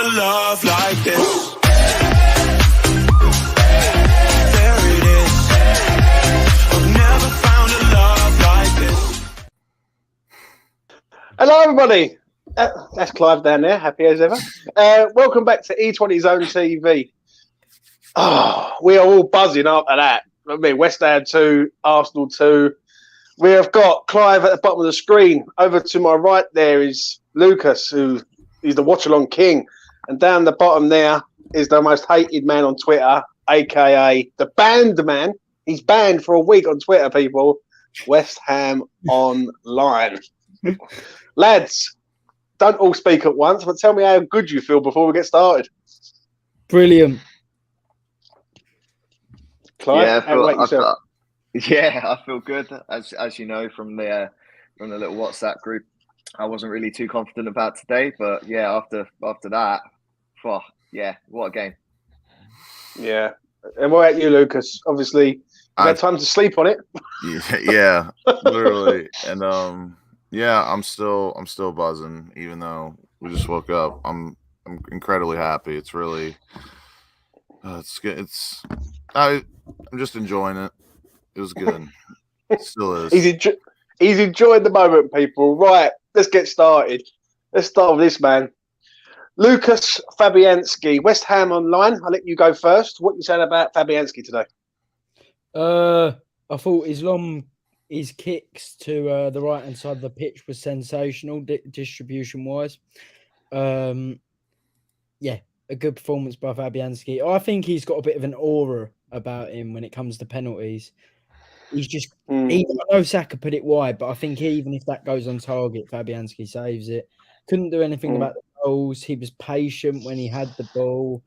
a love like this. Hello, everybody. That's Clive down there, happy as ever. Welcome back to E20 Zone TV. Oh, we are all buzzing after that. I mean, West Ham 2, Arsenal 2. We have got Clive at the bottom of the screen. Over to my right there is Lucas, who is the watch-along king. And down the bottom there is the most hated man on Twitter, a.k.a. the banned man. He's banned for a week on Twitter, people. Westhamonline. Lads, don't all speak at once, but tell me how good you feel before we get started. Brilliant. Clive, I feel good. As you know from the little WhatsApp group, I wasn't really too confident about today, but yeah, after that, what a game. Yeah, and what about you, Lucas? Obviously, you had time to sleep on it. Yeah, literally, and yeah, I'm still buzzing, even though we just woke up. I'm incredibly happy. It's really, it's good. I'm just enjoying it. It was good. It still is. He's enjoying the moment, people. Right, let's get started. Let's start with this man, Lucas Fabianski, Westhamonline. I'll let you go first. What you saying about Fabianski today? I thought his kicks to the right hand side of the pitch was sensational, distribution wise. Yeah, a good performance by Fabianski. I think he's got a bit of an aura about him when it comes to penalties. He's just, I know Saka put it wide, but I think even if that goes on target, Fabianski saves it. Couldn't do anything about the goals. He was patient when he had the ball.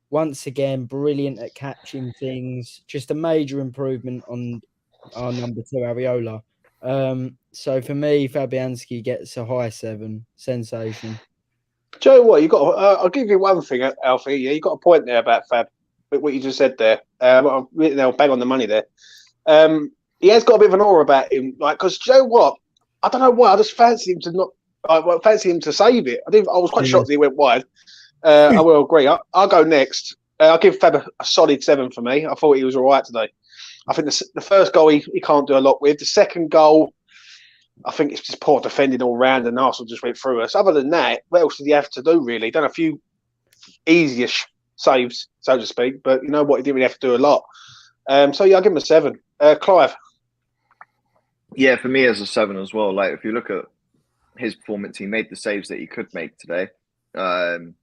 Once again, brilliant at catching things. Just a major improvement on our number 2, Areola. So for me, Fabianski gets a high 7. Sensation. Joe, what you got? I'll give you one thing, Alfie. Yeah, you got a point there about Fab. What you just said there. I'll bang on the money there. He has got a bit of an aura about him, like, because Joe, what? I don't know why. I just fancy him to not. I fancy him to save it. I was quite shocked that he went wide. I will agree. I'll go next. I'll give Fab a solid 7 for me. I thought he was all right today. I think the first goal he can't do a lot with. The second goal, I think it's just poor defending all round, and Arsenal just went through us. Other than that, what else did he have to do, really? Done a few easier saves, so to speak, but you know what? He didn't really have to do a lot. So yeah, I'll give him a 7. Clive? Yeah, for me, as a 7 as well. Like, if you look at his performance, he made the saves that he could make today, and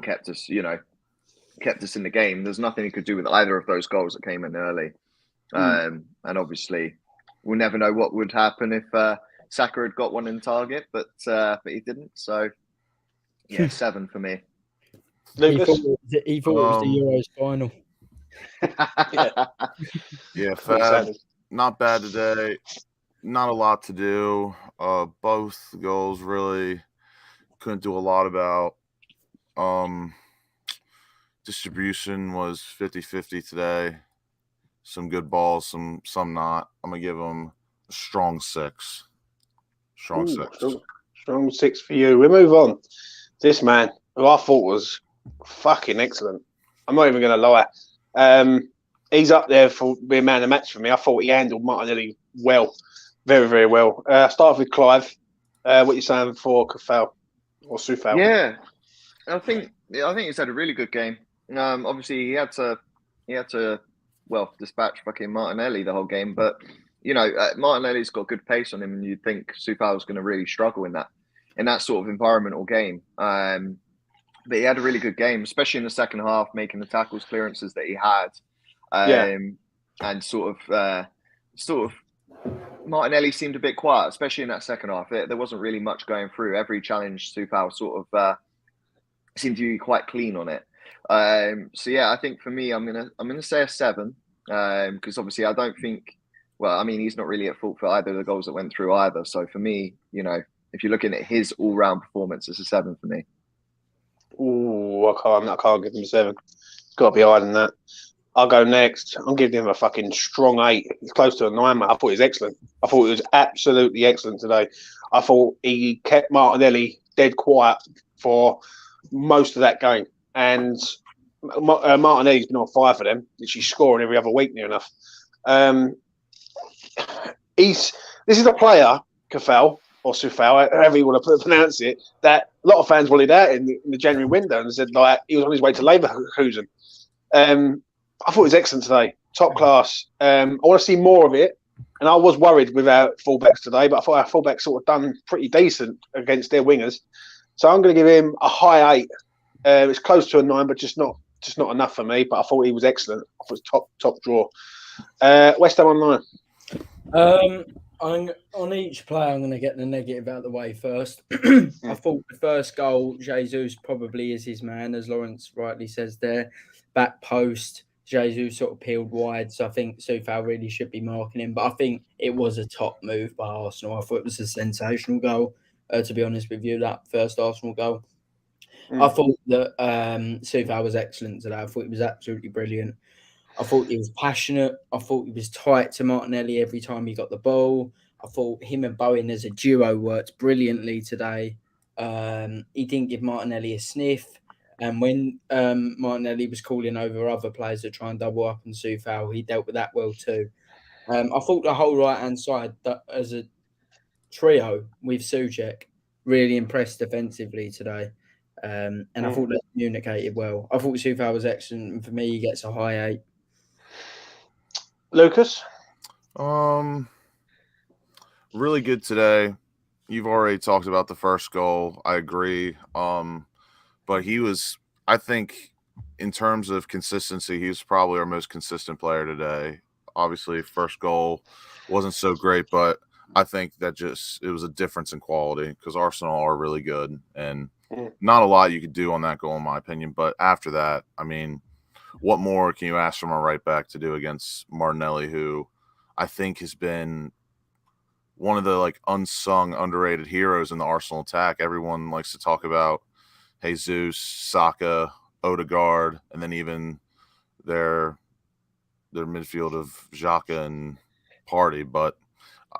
kept us in the game. There's nothing he could do with either of those goals that came in early. And obviously, we'll never know what would happen if Saka had got one in target, but he didn't. So, yeah, 7 for me. Lucas? He thought it was the Euros final. Yeah, Fab, not bad today. Not a lot to do. Both goals really couldn't do a lot about. Distribution was 50-50 today. Some good balls, some not. I'm going to give him a strong 6. Strong 6. Strong 6 for you. We move on. This man, who I thought was fucking excellent. I'm not even going to lie. He's up there for being man of the match for me. I thought he handled Martinelli well. Very, very well. Start with Clive. What you saying for Coufal or Soufal? Yeah. I think he's had a really good game. Obviously, he had to dispatch fucking Martinelli the whole game. But Martinelli's got good pace on him, and you'd think Soufal's going to really struggle in that sort of environment or game. But he had a really good game, especially in the second half, making the tackles, clearances that he had, and sort of Martinelli seemed a bit quiet, especially in that second half. There wasn't really much going through. Every challenge, Soufal sort of seemed to be quite clean on it. So yeah, I think for me, I'm gonna say a 7, because obviously I don't think. Well, I mean, he's not really at fault for either of the goals that went through either. So for me, if you're looking at his all-round performance, it's a 7 for me. Ooh, I can't give him a 7. It's got to be higher than that. I'll go next. I'm giving him a fucking strong 8. He's close to a 9, mate. I thought he was excellent. I thought he was absolutely excellent today. I thought he kept Martinelli dead quiet for most of that game. And Martinelli's been on fire for them. She's scoring every other week near enough. This is a player, Coufal or Soufal, however you want to pronounce it, that a lot of fans wanted out in the January window and said like he was on his way to Leverkusen. I thought it was excellent today, top class. I want to see more of it, and I was worried with our fullbacks today, but I thought our fullbacks sort of done pretty decent against their wingers. So I'm going to give him a high 8. It's close to a 9, but just not enough for me. But I thought he was excellent. I thought it was top draw. Westhamonline. On each player, I'm going to get the negative out of the way first. I thought the first goal, Jesus probably is his man, as Lawrence rightly says there. Back post, Jesus sort of peeled wide, so I think Coufal really should be marking him. But I think it was a top move by Arsenal. I thought it was a sensational goal, to be honest with you, that first Arsenal goal. I thought that Coufal was excellent today. I thought he was absolutely brilliant. I thought he was passionate. I thought he was tight to Martinelli every time he got the ball. I thought him and Bowen as a duo worked brilliantly today. He didn't give Martinelli a sniff. And when Martinelli was calling over other players to try and double up on Coufal, he dealt with that well too. I thought the whole right-hand side as a trio with Soucek really impressed defensively today. And I thought they communicated well. I thought Coufal was excellent. And for me, he gets a high 8. Lucas? Really good today. You've already talked about the first goal. I agree. But he was, I think, in terms of consistency, he was probably our most consistent player today. Obviously, first goal wasn't so great, but I think that it was a difference in quality because Arsenal are really good and not a lot you could do on that goal, in my opinion. But after that, I mean, what more can you ask from a right back to do against Martinelli, who I think has been one of the unsung, underrated heroes in the Arsenal attack? Everyone likes to talk about Jesus, Saka, Odegaard, and then even their midfield of Xhaka and Partey. But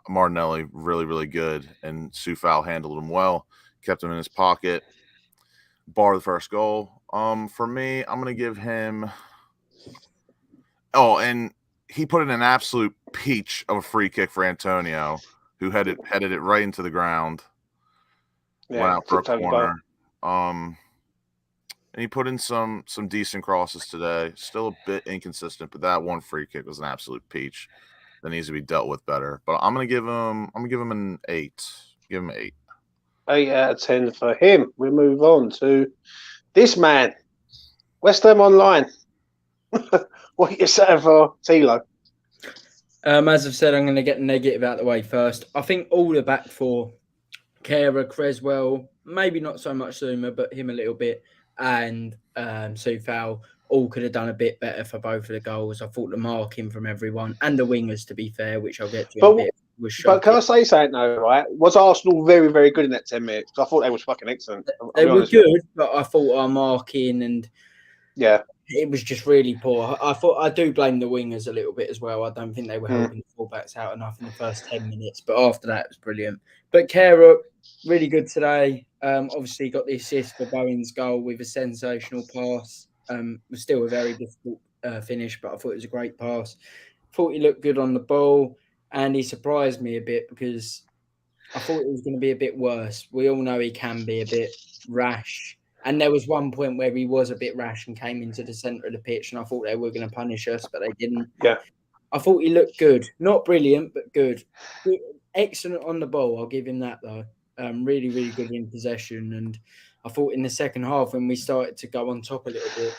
Martinelli, really, really good, and Coufal handled him well, kept him in his pocket, bar the first goal. For me, I'm going to give him – and he put in an absolute peach of a free kick for Antonio, who headed it right into the ground, went out for a corner. And he put in some decent crosses today. Still a bit inconsistent, but that one free kick was an absolute peach that needs to be dealt with better. But I'm gonna give him an 8. Give him an 8. 8 out of 10 for him. We move on to this man, Westhamonline. What are you saying for Tilo? As I've said, I'm going to get the negative out of the way first. I think all the back four, Kehrer, Cresswell, maybe not so much Zouma, but him a little bit, and Coufal, all could have done a bit better for both of the goals. I thought the marking from everyone and the wingers, to be fair, which I'll get to in a bit, was shocking. But can I say something though, right? Was Arsenal very, very good in that 10 minutes? I thought they was fucking excellent. They were good, but I thought our marking and it was just really poor. I do blame the wingers a little bit as well. I don't think they were helping the fullbacks out enough in the first 10 minutes, but after that it was brilliant. But Kehrer, really good today. Obviously got the assist for Bowen's goal with a sensational pass. It was still a very difficult finish, but I thought it was a great pass. Thought he looked good on the ball, and he surprised me a bit because I thought it was going to be a bit worse. We all know he can be a bit rash. And there was one point where he was a bit rash and came into the centre of the pitch, and I thought they were going to punish us, but they didn't. Yeah. I thought he looked good. Not brilliant, but good. Excellent on the ball. I'll give him that, though. Really, really good in possession. And I thought in the second half, when we started to go on top a little bit,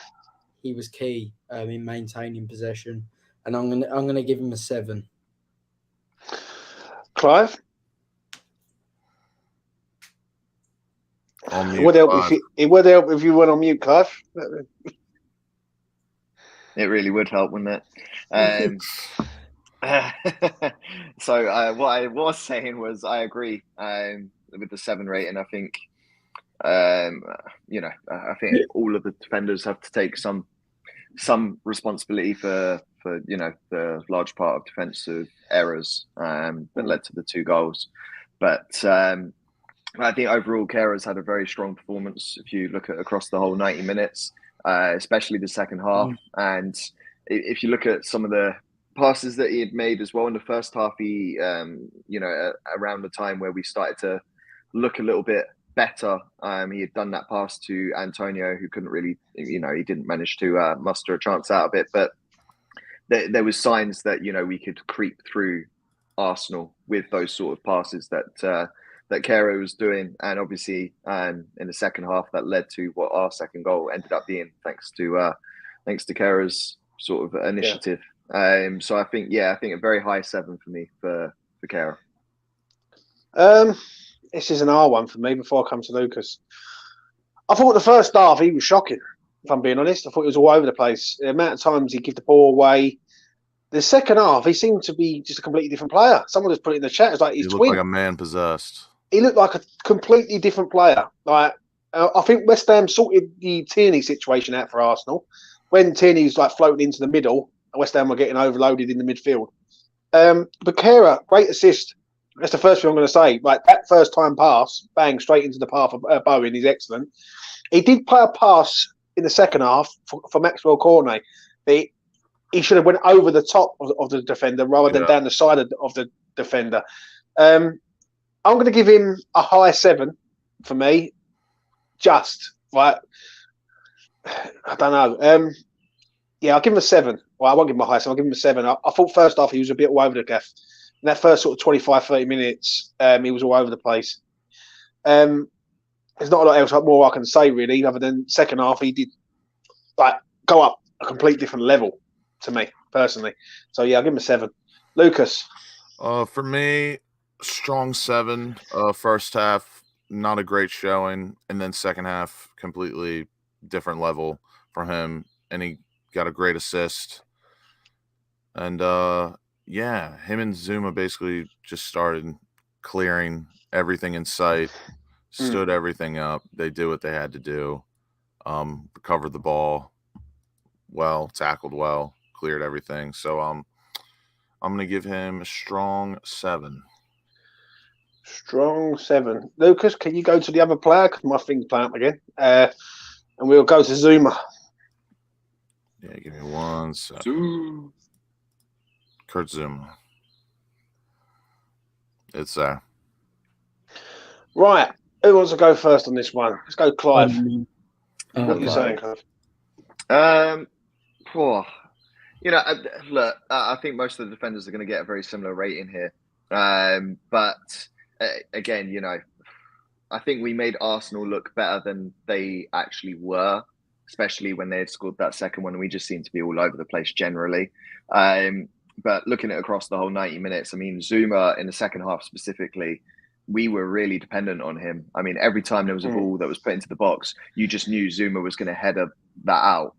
he was key in maintaining possession. And I'm gonna give him a 7. Clive? On mute, it would help if you went on mute, Clive. It really would help, wouldn't it? So what I was saying was I agree with the 7 rating. I think, I think all of the defenders have to take some responsibility for the large part of defensive errors that led to the 2 goals. But I think overall, Kehrer's had a very strong performance. If you look at across the whole 90 minutes, especially the second half, and if you look at some of the passes that he had made as well in the first half, he, around the time where we started to look a little bit better, he had done that pass to Antonio, who couldn't really, he didn't manage to muster a chance out of it, but there was signs that we could creep through Arsenal with those sort of passes that Kehrer was doing, and obviously in the second half that led to what our second goal ended up being, thanks to Kehrer's sort of initiative. Yeah. So I think a very high 7 for me for Kehrer. This is an R1 for me before I come to Lucas. I thought the first half he was shocking, if I'm being honest. I thought he was all over the place. The amount of times he gave the ball away. The second half, he seemed to be just a completely different player. Someone just put it in the chat. It's like his twin. He looked like a man possessed. He looked like a completely different player. Like I think West Ham sorted the Tierney situation out for Arsenal. When Tierney's like floating into the middle, West Ham were getting overloaded in the midfield. But Kehrer, great assist. That's the first thing I'm going to say. Like that first time pass, bang, straight into the path of Bowen is excellent. He did play a pass in the second half for Maxwell Cornet. He should have went over the top of the defender rather than down the side of the defender. I'm going to give him a high 7 for me. Just right. I don't know. I'll give him a 7. Well, I won't give him a high 7. I'll give him a 7. I thought first half he was a bit all over the gaff. In that first sort of 25, 30 minutes, he was all over the place. There's not a lot else more I can say really, other than second half he did go up a complete different level to me personally. So I'll give him a 7. Lucas. For me, strong 7. First half, not a great showing, and then second half, completely different level for him, and he got a great assist. And him and Zouma basically just started clearing everything in sight, stood everything up. They did what they had to do, recovered the ball well, tackled well, cleared everything. So I'm going to give him a strong 7. Strong 7. Lucas, can you go to the other player? Because my thing's playing up again. And we'll go to Zouma. Yeah, give me 1 second. Kurt Zouma. It's there. Right. Who wants to go first on this one? Let's go, Clive. What are you saying, Clive? Look, I think most of the defenders are going to get a very similar rating here. But again, I think we made Arsenal look better than they actually were, especially when they had scored that second one. We just seemed to be all over the place generally. But looking at across the whole 90 minutes, I mean, Zouma in the second half specifically, we were really dependent on him. I mean, every time there was a ball that was put into the box, you just knew Zouma was going to header that out.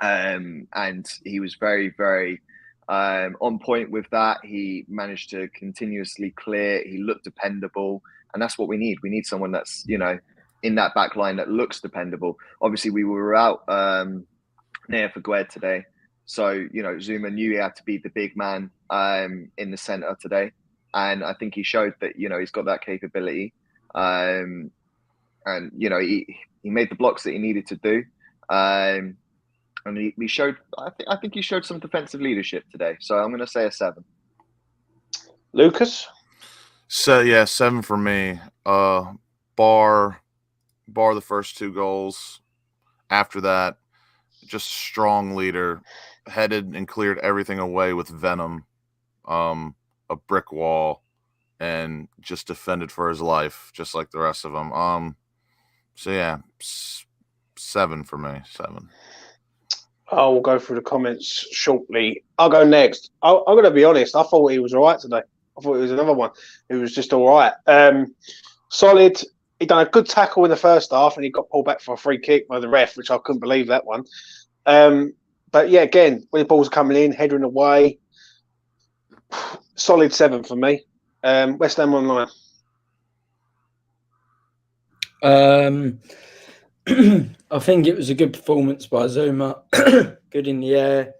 And he was very, very on point with that. He managed to continuously clear. He looked dependable. And that's what we need. We need someone that's, in that back line that looks dependable. Obviously, we were out near for Fabianski today. So, Zouma knew he had to be the big man in the centre today. And I think he showed that, he's got that capability. And, he made the blocks that he needed to do. And he showed, I think he showed some defensive leadership today. So I'm going to say a 7. Lucas? So, 7 for me. Bar the first 2 goals. After that, just a strong leader. Headed and cleared everything away with venom. A brick wall, and just defended for his life, just like the rest of them. 7 for me. 7. I will go through the comments shortly. I'll go next. I'm going to be honest. I thought he was all right today. I thought it was another one who was just all right. Solid. He done a good tackle in the first half, and he got pulled back for a free kick by the ref, which I couldn't believe that one. But yeah, again, when the ball's coming in, heading away, solid 7 for me. Westhamonline. I think it was a good performance by Zouma. Good in the air,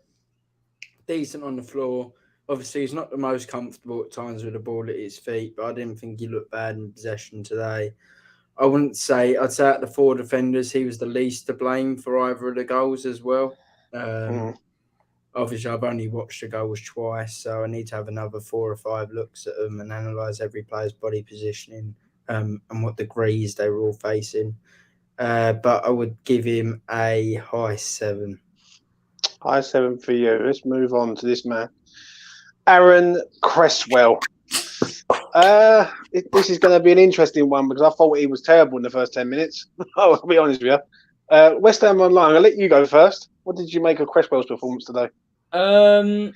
decent on the floor. Obviously, he's not the most comfortable at times with the ball at his feet, but I didn't think he looked bad in possession today. I'd say out the 4 defenders, he was the least to blame for either of the goals as well. Obviously, I've only watched the goals twice, so I need to have another 4 or 5 looks at them and analyse every player's body positioning and what degrees they were all facing. But I would give him a high 7. High 7 for you. Let's move on to this man. Aaron Cresswell. This is going to be an interesting one because I thought he was terrible in the first 10 minutes. I'll be honest with you. Westhamonline, I'll let you go first. What did you make of Cresswell's performance today? I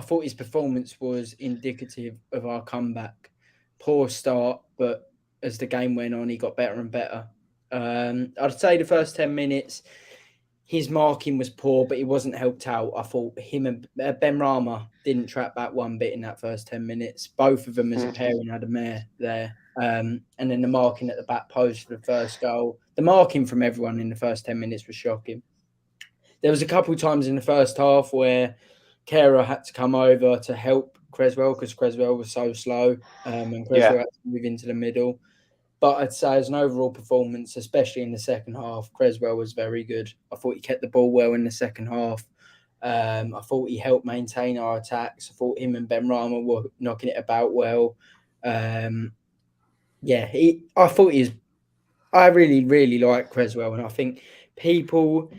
thought his performance was indicative of our comeback. Poor start, but as the game went on, he got better and better. I'd say the first 10 minutes, his marking was poor, but he wasn't helped out. I thought him and Benrahma didn't track back one bit in that first 10 minutes. Both of them as a pairing had a mare there. And then the marking at the back post for the first goal. The marking from everyone in the first 10 minutes was shocking. There was a couple of times in the first half where Kehrer had to come over to help Cresswell because Cresswell was so slow and Cresswell had to move into the middle. But I'd say as an overall performance, especially in the second half, Cresswell was very good. I thought he kept the ball well in the second half. I thought he helped maintain our attacks. I thought him and Benrahma were knocking it about well. I really, really like Cresswell, and I think people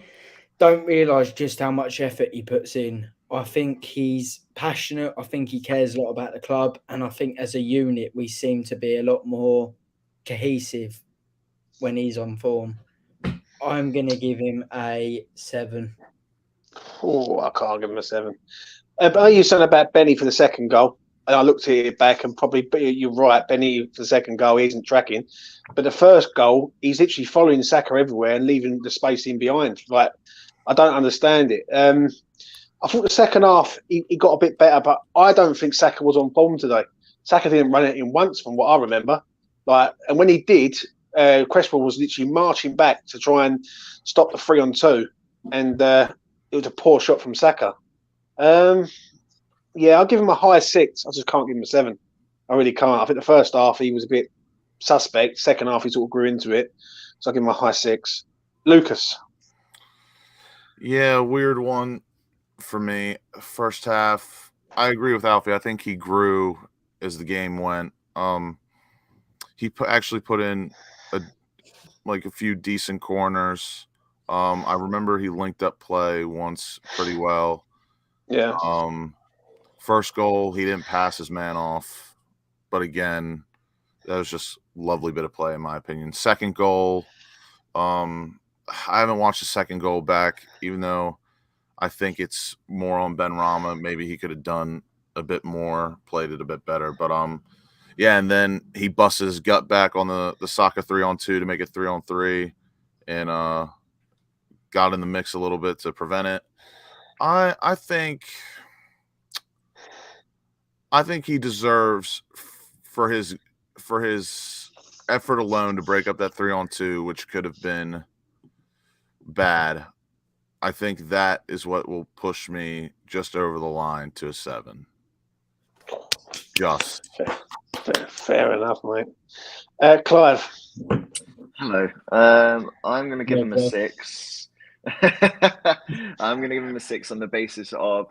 don't realise just how much effort he puts in. I think he's passionate. I think he cares a lot about the club. And I think as a unit, we seem to be a lot more cohesive when he's on form. I'm going to give him a 7. Oh, I can't give him a 7. But you said about Benny for the second goal. And I looked at it back and probably, you're right, Benny for the second goal, he isn't tracking. But the first goal, he's literally following Saka everywhere and leaving the space in behind. Like, I don't understand it. I thought the second half, he got a bit better, but I don't think Saka was on form today. Saka didn't run it in once from what I remember. And when he did, Cresswell was literally marching back to try and stop the 3-on-2. And it was a poor shot from Saka. I'll give him a high 6. I just can't give him a 7. I really can't. I think the first half he was a bit suspect. Second half he sort of grew into it. So I'll give him a high 6. Lucas. Yeah, weird one for me. First half, I agree with Alfie. I think he grew as the game went. He actually put in a few decent corners. I remember he linked up play once pretty well. Yeah. First goal, he didn't pass his man off. But again, that was just a lovely bit of play, in my opinion. Second goal, I haven't watched the second goal back, even though I think it's more on Benrahma. Maybe he could have done a bit more, played it a bit better. But and then he busts his gut back on the Saka 3-on-2 to make it 3-on-3 and got in the mix a little bit to prevent it. I think he deserves for his effort alone to break up that 3-on-2, which could have been bad. I think that is what will push me just over the line to a 7. Just. Fair enough, mate. Clive. Hello. I'm going to give him a 6. I'm going to give him a 6 on the basis of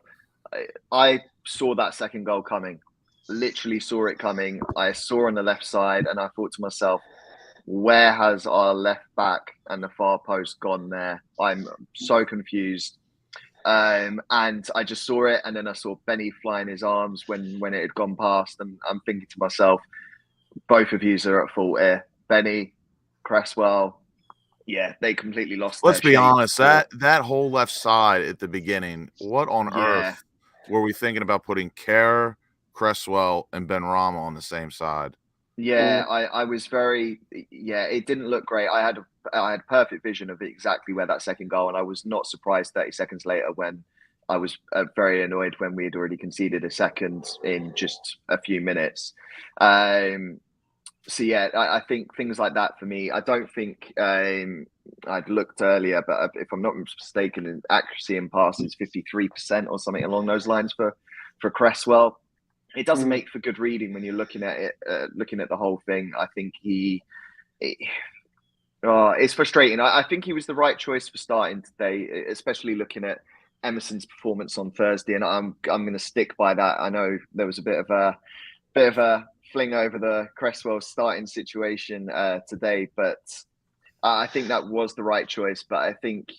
I saw that second goal coming. Literally saw it coming. I saw on the left side and I thought to myself, where has our left back and the far post gone there? I'm so confused. And I just saw it, and then I saw Benny flying his arms when it had gone past, and I'm thinking to myself, both of you are at fault here. Benny, Cresswell, they completely lost. Let's be honest, that whole left side at the beginning, what on earth were we thinking about putting Kehrer, Cresswell, and Benrahma on the same side? Yeah, I was very it didn't look great. I had perfect vision of exactly where that second goal, and I was not surprised 30 seconds later when I was very annoyed when we had already conceded a second in just a few minutes. I think things like that for me. I don't think I'd looked earlier, but if I'm not mistaken, accuracy in passes 53% or something along those lines for for Cresswell. It doesn't make for good reading when you're looking at it, looking at the whole thing. I think it's frustrating. I think he was the right choice for starting today, especially looking at Emerson's performance on Thursday, and I'm going to stick by that. I know there was a bit of a fling over the Cresswell starting situation today, but I think that was the right choice. But I think,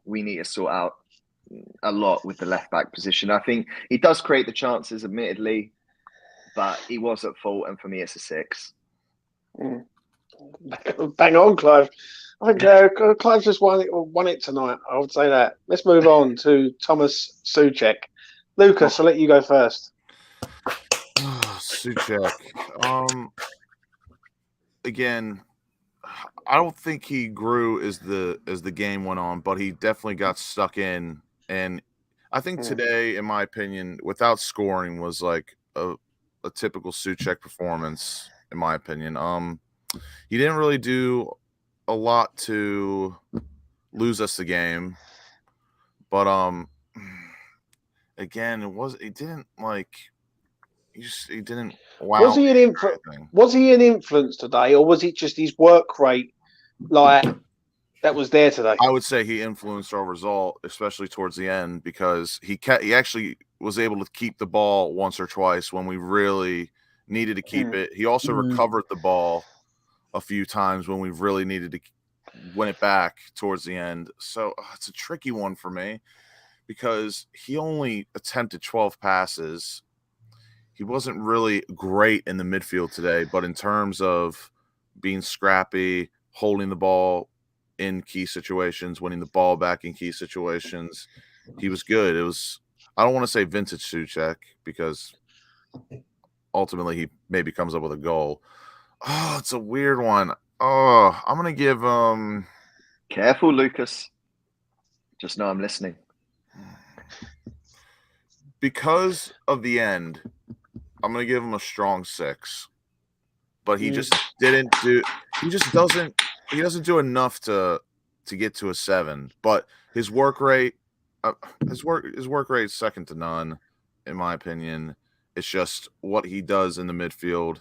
we need to sort out a lot with the left back position. I think he does create the chances, admittedly, but he was at fault, and for me, it's a 6. Bang on, Clive. I think Clive just won it tonight. I would say that. Let's move on to Thomas Soucek. Lucas, I'll let you go first. Soucek. Again, I don't think he grew as the game went on, but he definitely got stuck in. And I think today, in my opinion, without scoring, was like a typical Soucek performance, in my opinion. He didn't really do a lot to lose us the game, but again, he didn't wow. Was he an influence today, or was it just his work rate that was there today? I would say he influenced our result, especially towards the end, because he actually was able to keep the ball once or twice when we really needed to keep it. He also recovered the ball a few times when we really needed to win it back towards the end. So it's a tricky one for me because he only attempted 12 passes. He wasn't really great in the midfield today, but in terms of being scrappy, holding the ball in key situations, winning the ball back in key situations, he was good. It was, I don't want to say vintage Soucek because ultimately he maybe comes up with a goal. Oh, it's a weird one. Oh, I'm going to give Careful, Lucas. Just know I'm listening. Because of the end, I'm going to give him a strong 6. But he just doesn't do enough to get to a 7. But his work rate is second to none, in my opinion. It's just what he does in the midfield.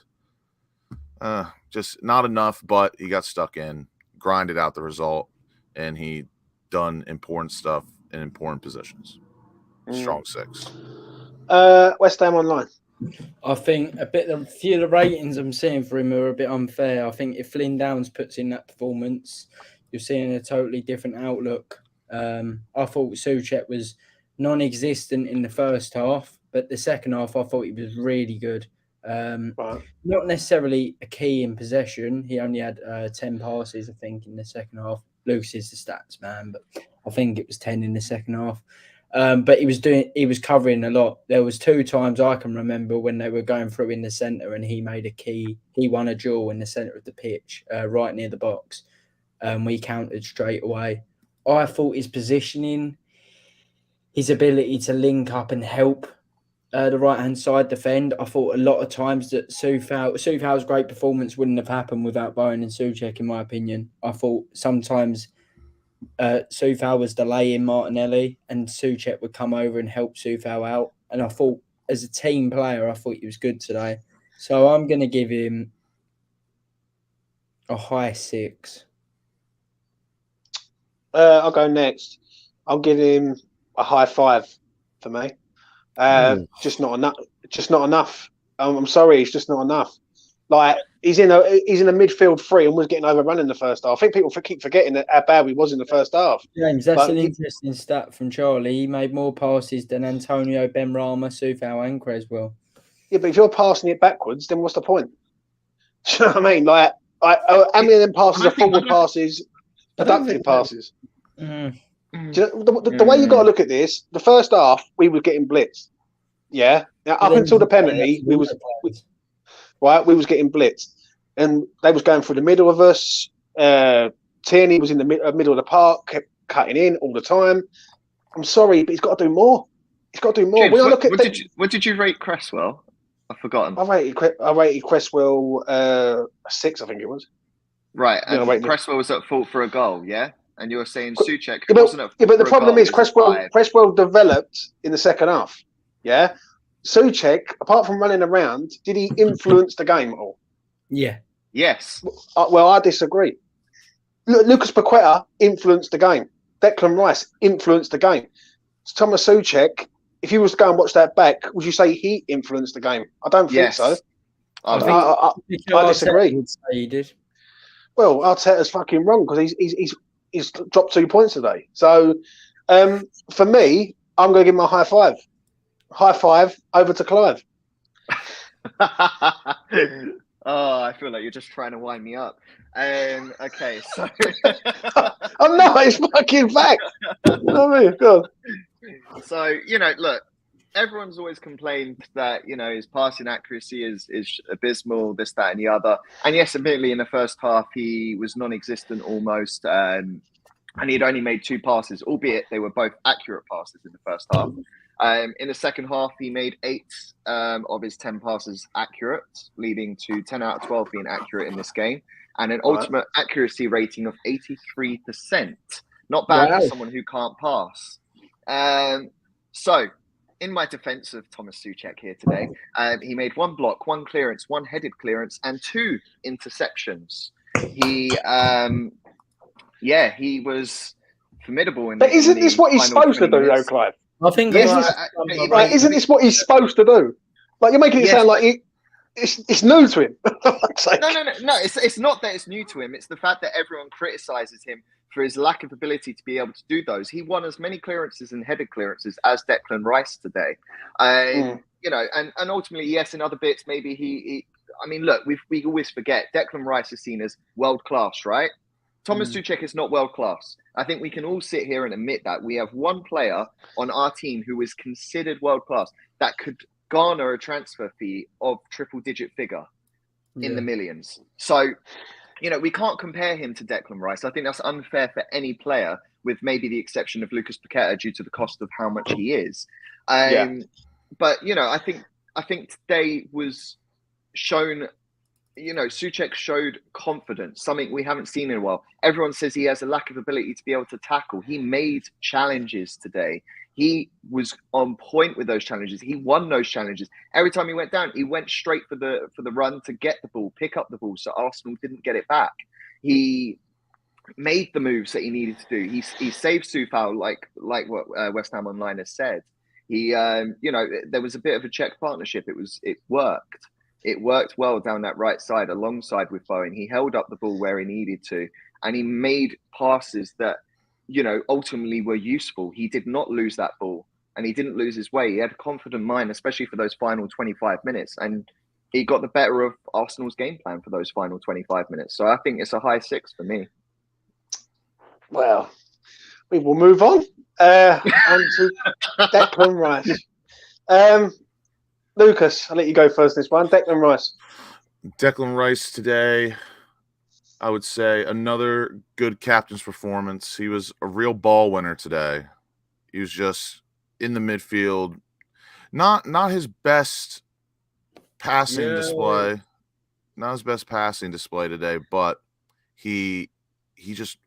Just not enough, but he got stuck in, grinded out the result, and he done important stuff in important positions. Strong 6. Westhamonline. I think a few of the ratings I'm seeing for him are a bit unfair. I think if Flynn Downs puts in that performance, you're seeing a totally different outlook. I thought Soucek was non-existent in the first half, but the second half I thought he was really good. Not necessarily a key in possession. He only had 10 passes, I think, in the second half. Lucas is the stats man, but I think it was 10 in the second half. But he was covering a lot. There was 2 times I can remember when they were going through in the centre and he won a duel in the centre of the pitch, right near the box. We countered straight away. I thought his positioning, his ability to link up and help the right-hand side defend, I thought a lot of times that Coufal's great performance wouldn't have happened without Bowen and Soucek, in my opinion. I thought sometimes Coufal was delaying Martinelli and Soucek would come over and help Coufal out. And I thought, as a team player, I thought he was good today. So I'm going to give him a high 6. I'll go next. I'll give him a high 5 for me. Just not enough. Just not enough. I'm sorry, it's just not enough. Like he's in a midfield 3 and was getting overrun in the first half. I think people keep forgetting how bad he was in the first half. James, that's an interesting stat from Charlie. He made more passes than Antonio, Benrahma, Coufal, and Cresswell. Yeah, but if you're passing it backwards, then what's the point? Do you know what I mean? Like, how many of them passes are forward passes, productive passes? Do you know, the way you got to look at this, the first half we were getting blitzed. Yeah. Now up until the penalty, we was getting blitzed, and they was going through the middle of us. Tierney was in the middle of the park, kept cutting in all the time. I'm sorry, but he's got to do more. He's got to do more. James, what did you rate Cresswell? I've forgotten. I rated Cresswell a 6, I think it was. Right, and Cresswell was at fault for a goal, yeah? and you're saying Soucek, who Yeah, wasn't at but the for a problem goal, is was at 5. Cresswell developed in the second half. Yeah, Soucek, apart from running around, did he influence the game at all? Yeah. Yes. Well, I disagree. Lucas Paqueta influenced the game. Declan Rice influenced the game. Thomas Soucek, if you was to go and watch that back, would you say he influenced the game? I don't think Yes. so. I I disagree. Would say he did. Well, Arteta's fucking wrong because he's dropped 2 points today. So, for me, I'm going to give him a high five. High five over to Clive. Oh, I feel like you're just trying to wind me up. Okay, so I'm not. It's fucking fact. You know what I mean? Go on. So look, everyone's always complained that his passing accuracy is abysmal, this, that, and the other. And yes, admittedly, in the first half, he was non-existent almost, and he'd only made 2 passes, albeit they were both accurate passes in the first half. In the second half, he made 8 of his 10 passes accurate, leading to 10 out of 12 being accurate in this game, and an ultimate accuracy rating of 83%. Not bad for someone who can't pass. So, in my defense of Thomas Soucek here today, he made 1 block, 1 clearance, 1 headed clearance, and 2 interceptions. He was formidable. But isn't this what he's supposed to do, though, Clive? I think. Like, isn't this what he's supposed to do? Like, you're making it sound like it's new to him. No. It's not that it's new to him. It's the fact that everyone criticizes him for his lack of ability to be able to do those. He won as many clearances and headed clearances as Declan Rice today. And ultimately, yes, in other bits, maybe he I mean, look, we always forget Declan Rice is seen as world class, right? Thomas Soucek is not world class. I think we can all sit here and admit that we have one player on our team who is considered world class that could garner a transfer fee of triple-digit figure in the millions. So, we can't compare him to Declan Rice. I think that's unfair for any player, with maybe the exception of Lucas Paqueta due to the cost of how much he is. But I think today was shown. Soucek showed confidence, something we haven't seen in a while. Everyone says he has a lack of ability to be able to tackle. He made challenges today. He was on point with those challenges. He won those challenges. Every time he went down, he went straight for the run to get the ball, pick up the ball, so Arsenal didn't get it back. He made the moves that he needed to do. He saved Coufal, like what Westhamonline has said. He, there was a bit of a Czech partnership. It worked. It worked well down that right side alongside with Bowen. He held up the ball where he needed to, and he made passes that, ultimately were useful. He did not lose that ball, and he didn't lose his way. He had a confident mind, especially for those final 25 minutes, and he got the better of Arsenal's game plan for those final 25 minutes. So I think it's a high 6 for me. Well, we will move on to Declan Rice. Lucas, I'll let you go first this one. Declan Rice. Declan Rice today, I would say another good captain's performance. He was a real ball winner today. He was just in the midfield. Not his best passing display. Not his best passing display today, but he just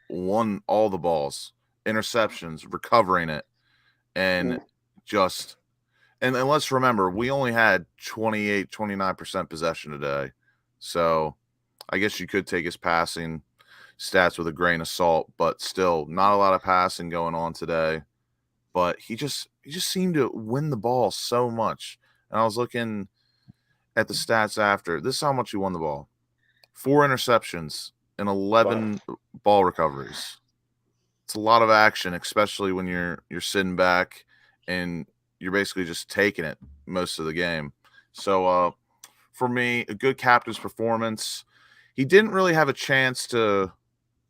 won all the balls, interceptions, recovering it, and just – and let's remember, we only had 28, 29% possession today. So I guess you could take his passing stats with a grain of salt, but still not a lot of passing going on today. But he just seemed to win the ball so much. And I was looking at the stats after. This is how much he won the ball. 4 interceptions and 11 ball recoveries. It's a lot of action, especially when you're sitting back and you're basically just taking it most of the game. So for me, a good captain's performance. He didn't really have a chance to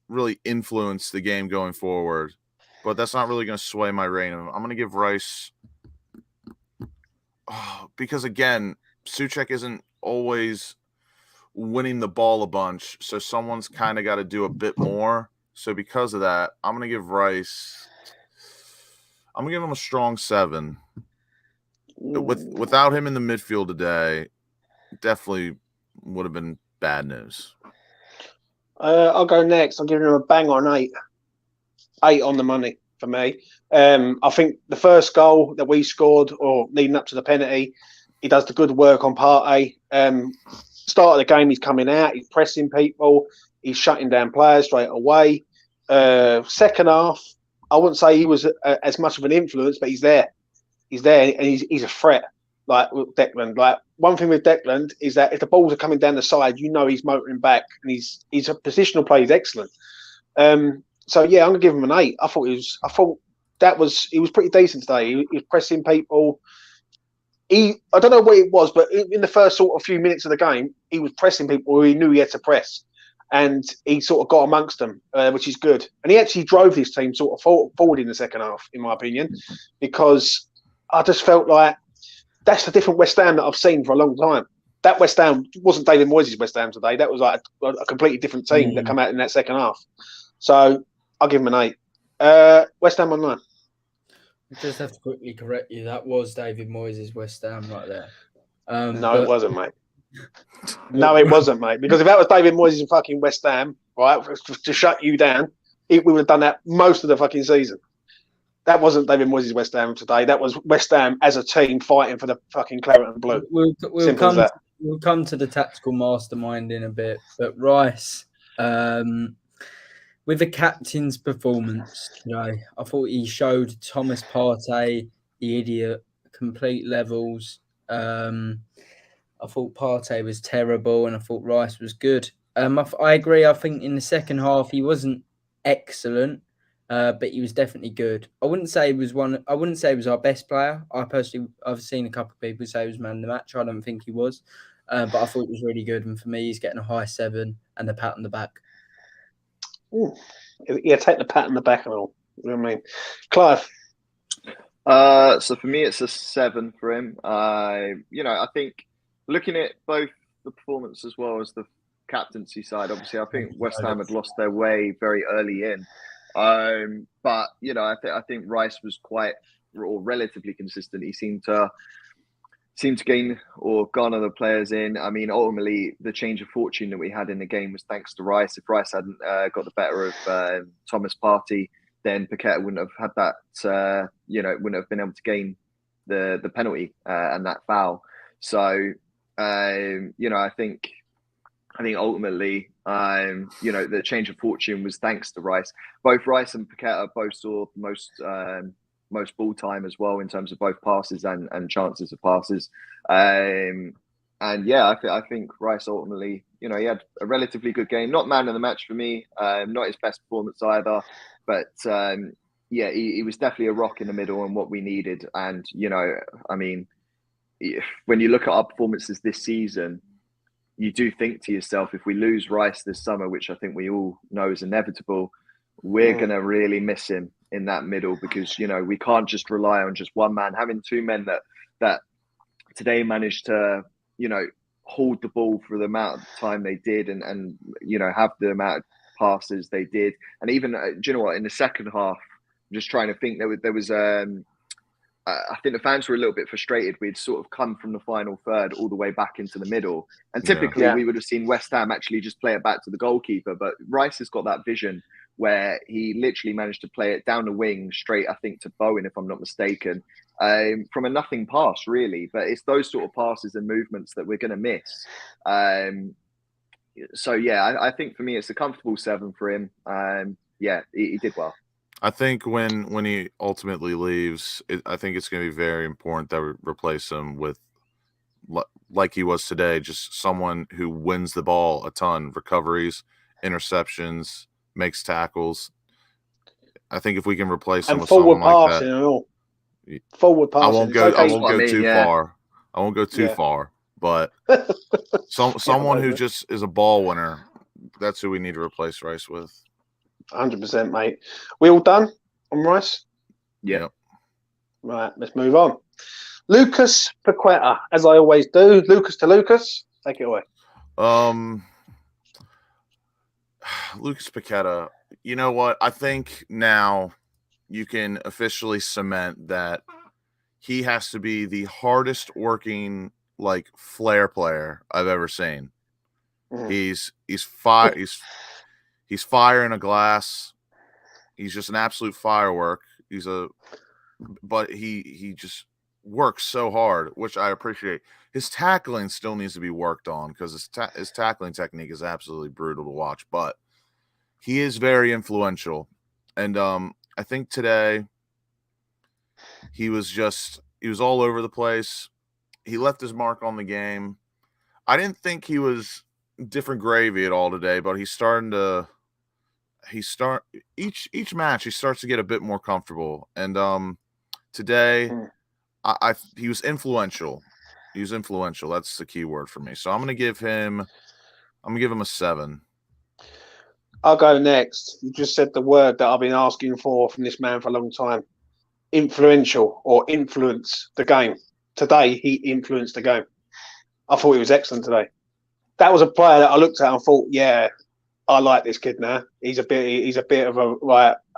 really influence the game going forward, but that's not really going to sway my rating. I'm going to give Rice because, again, Soucek isn't always winning the ball a bunch, so someone's kind of got to do a bit more. So because of that, I'm going to give Rice – I'm going to give him a strong 7. Without him in the midfield today, definitely would have been bad news. I'll go next. I'll give him a bang on 8. 8 on the money for me. I think the first goal that we scored, or leading up to the penalty, he does the good work on Partey. Start of the game, he's coming out, he's pressing people, he's shutting down players straight away. Second half, I wouldn't say he was as much of an influence, but he's there. He's there, and he's a threat. Like with Declan, like one thing with Declan is that if the balls are coming down the side, you know he's motoring back, and he's a positional player. He's excellent. So yeah, I'm gonna give him an 8. I thought he was pretty decent today. He was pressing people. I don't know what it was, but in the first sort of few minutes of the game, he was pressing people who he knew he had to press, and he sort of got amongst them, which is good. And he actually drove his team sort of forward in the second half, in my opinion, because I just felt like that's the different West Ham that I've seen for a long time. That West Ham wasn't David Moyes' West Ham today. That was like a completely different team that come out in that second half. So I'll give him an 8. West Ham Online. I just have to quickly correct you. That was David Moyes' West Ham right there. No, it wasn't, mate. No, it wasn't, mate. Because if that was David Moyes' fucking West Ham, right, to shut you down, we would have done that most of the fucking season. That wasn't David Moyes' West Ham today. That was West Ham as a team fighting for the fucking claret and blue. We'll come to the tactical mastermind in a bit. But Rice, with the captain's performance, I thought he showed Thomas Partey, the idiot, complete levels. I thought Partey was terrible, and I thought Rice was good. I agree. I think in the second half he wasn't excellent, but he was definitely good. I wouldn't say he was our best player. I've seen a couple of people say he was man of the match. I don't think he was, but I thought he was really good. And for me, he's getting a high 7 and a pat on the back. Ooh. Yeah, take the pat on the back and all. You know what I mean? Clive. So for me, it's a 7 for him. I think looking at both the performance as well as the captaincy side, obviously, I think West Ham had lost their way very early in. But I think Rice was quite or relatively consistent. He seemed to gain or garner the players in. I mean, ultimately, the change of fortune that we had in the game was thanks to Rice. If Rice hadn't got the better of Thomas Partey, then Paqueta wouldn't have had that. Wouldn't have been able to gain the penalty and that foul. So, I think ultimately, the change of fortune was thanks to Rice. Both Rice and Paqueta both saw the most ball time as well in terms of both passes and chances of passes. I think Rice ultimately, he had a relatively good game. Not man of the match for me, not his best performance either, but he was definitely a rock in the middle and what we needed. And, when you look at our performances this season, you do think to yourself, if we lose Rice this summer, which I think we all know is inevitable, we're going to really miss him in that middle because, we can't just rely on just one man. Having two men that today managed to, hold the ball for the amount of time they did and have the amount of passes they did. And even, do you know what, in the second half, I'm just trying to think there was I think the fans were a little bit frustrated. We'd sort of come from the final third all the way back into the middle. And typically we would have seen West Ham actually just play it back to the goalkeeper. But Rice has got that vision where he literally managed to play it down the wing straight, I think, to Bowen, if I'm not mistaken, from a nothing pass, really. But it's those sort of passes and movements that we're going to miss. I think for me, it's a comfortable 7 for him. He did well. I think when he ultimately leaves, I think it's going to be very important that we replace him with, like he was today, just someone who wins the ball a ton, recoveries, interceptions, makes tackles. I think if we can replace him with someone like that, forward passing. I won't go too far. I won't go too far, but someone who just is a ball winner. That's who we need to replace Rice with. 100%, mate. We all done on Rice? Yeah. Right, let's move on. Lucas Paqueta, as I always do. Lucas to Lucas. Take it away. Lucas Paqueta, you know what? I think now you can officially cement that he has to be the hardest working flair player I've ever seen. Mm-hmm. He's fire in a glass. He's just an absolute firework. But he just works so hard, which I appreciate. His tackling still needs to be worked on because his tackling technique is absolutely brutal to watch. But he is very influential, and I think today he was all over the place. He left his mark on the game. I didn't think he was different gravy at all today, but each match he starts to get a bit more comfortable. And today he was influential. He was influential. That's the key word for me. So I'm gonna give him a 7. I'll go next. You just said the word that I've been asking for from this man for a long time. Influential, or influence the game. Today he influenced the game. I thought he was excellent today. That was a player that I looked at and thought, yeah, I like this kid now. He's a bit of a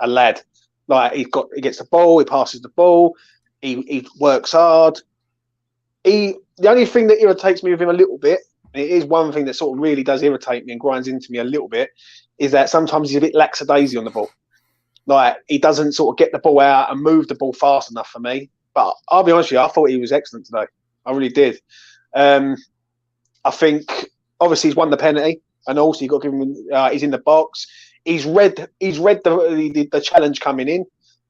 lad. Like he gets the ball, he passes the ball, he works hard. The only thing that irritates me with him a little bit, and it is one thing that sort of really does irritate me and grinds into me a little bit, is that sometimes he's a bit lackadaisy on the ball. Like he doesn't sort of get the ball out and move the ball fast enough for me. But I'll be honest with you, I thought he was excellent today. I really did. I think obviously he's won the penalty, and also you got to give him. He's in the box. He's read the challenge coming in,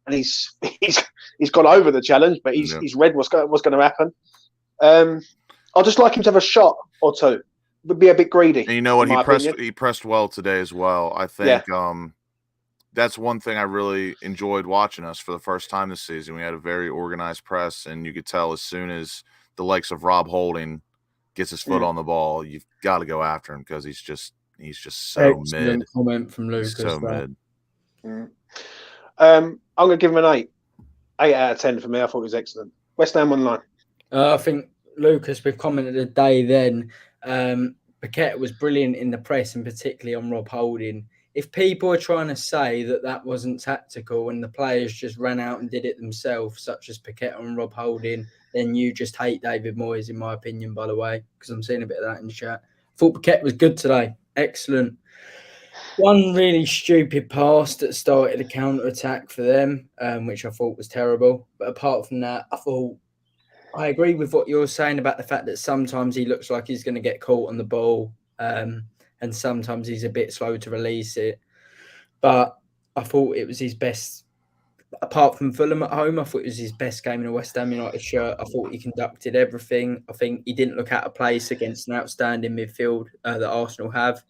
and he's gone over the challenge, but he's read what's going to happen. I'd just like him to have a shot or two. Would be a bit greedy. And you know what? He pressed well today as well. I think that's one thing I really enjoyed watching us for the first time this season. We had a very organized press, and you could tell as soon as the likes of Rob Holding gets his foot on the ball, you've got to go after him because he's just so mid. Comment from Lucas. So mid. I'm going to give him an 8. 8 out of 10 for me. I thought it was excellent. Westhamonline. I think Lucas, we've commented a day then. Paqueta was brilliant in the press, and particularly on Rob Holding. If people are trying to say that wasn't tactical and the players just ran out and did it themselves, such as Paqueta and Rob Holding, then you just hate David Moyes, in my opinion, by the way, because I'm seeing a bit of that in the chat. I thought Paqueta was good today. Excellent. One really stupid pass that started a counter-attack for them, which I thought was terrible. But apart from that, I agree with what you're saying about the fact that sometimes he looks like he's going to get caught on the ball, and sometimes he's a bit slow to release it. But I thought it was his best, apart from Fulham at home, I thought it was his best game in a West Ham United shirt. I thought he conducted everything. I think he didn't look out of place against an outstanding midfield that Arsenal have.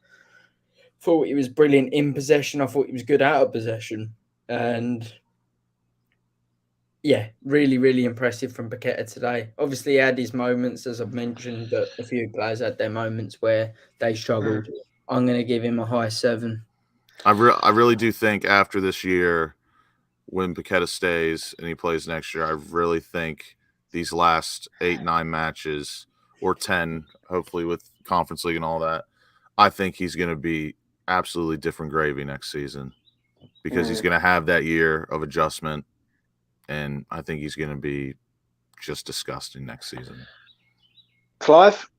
Thought he was brilliant in possession. I thought he was good out of possession. And yeah, really, really impressive from Paqueta today. Obviously, he had his moments, as I've mentioned, but a few players had their moments where they struggled. I'm going to give him a high 7. I really do think after this year, when Paqueta stays and he plays next year, I really think these last 8-9 matches, or 10, hopefully with Conference League and all that, I think he's going to be absolutely different gravy next season because he's going to have that year of adjustment. And I think he's going to be just disgusting next season. Clive?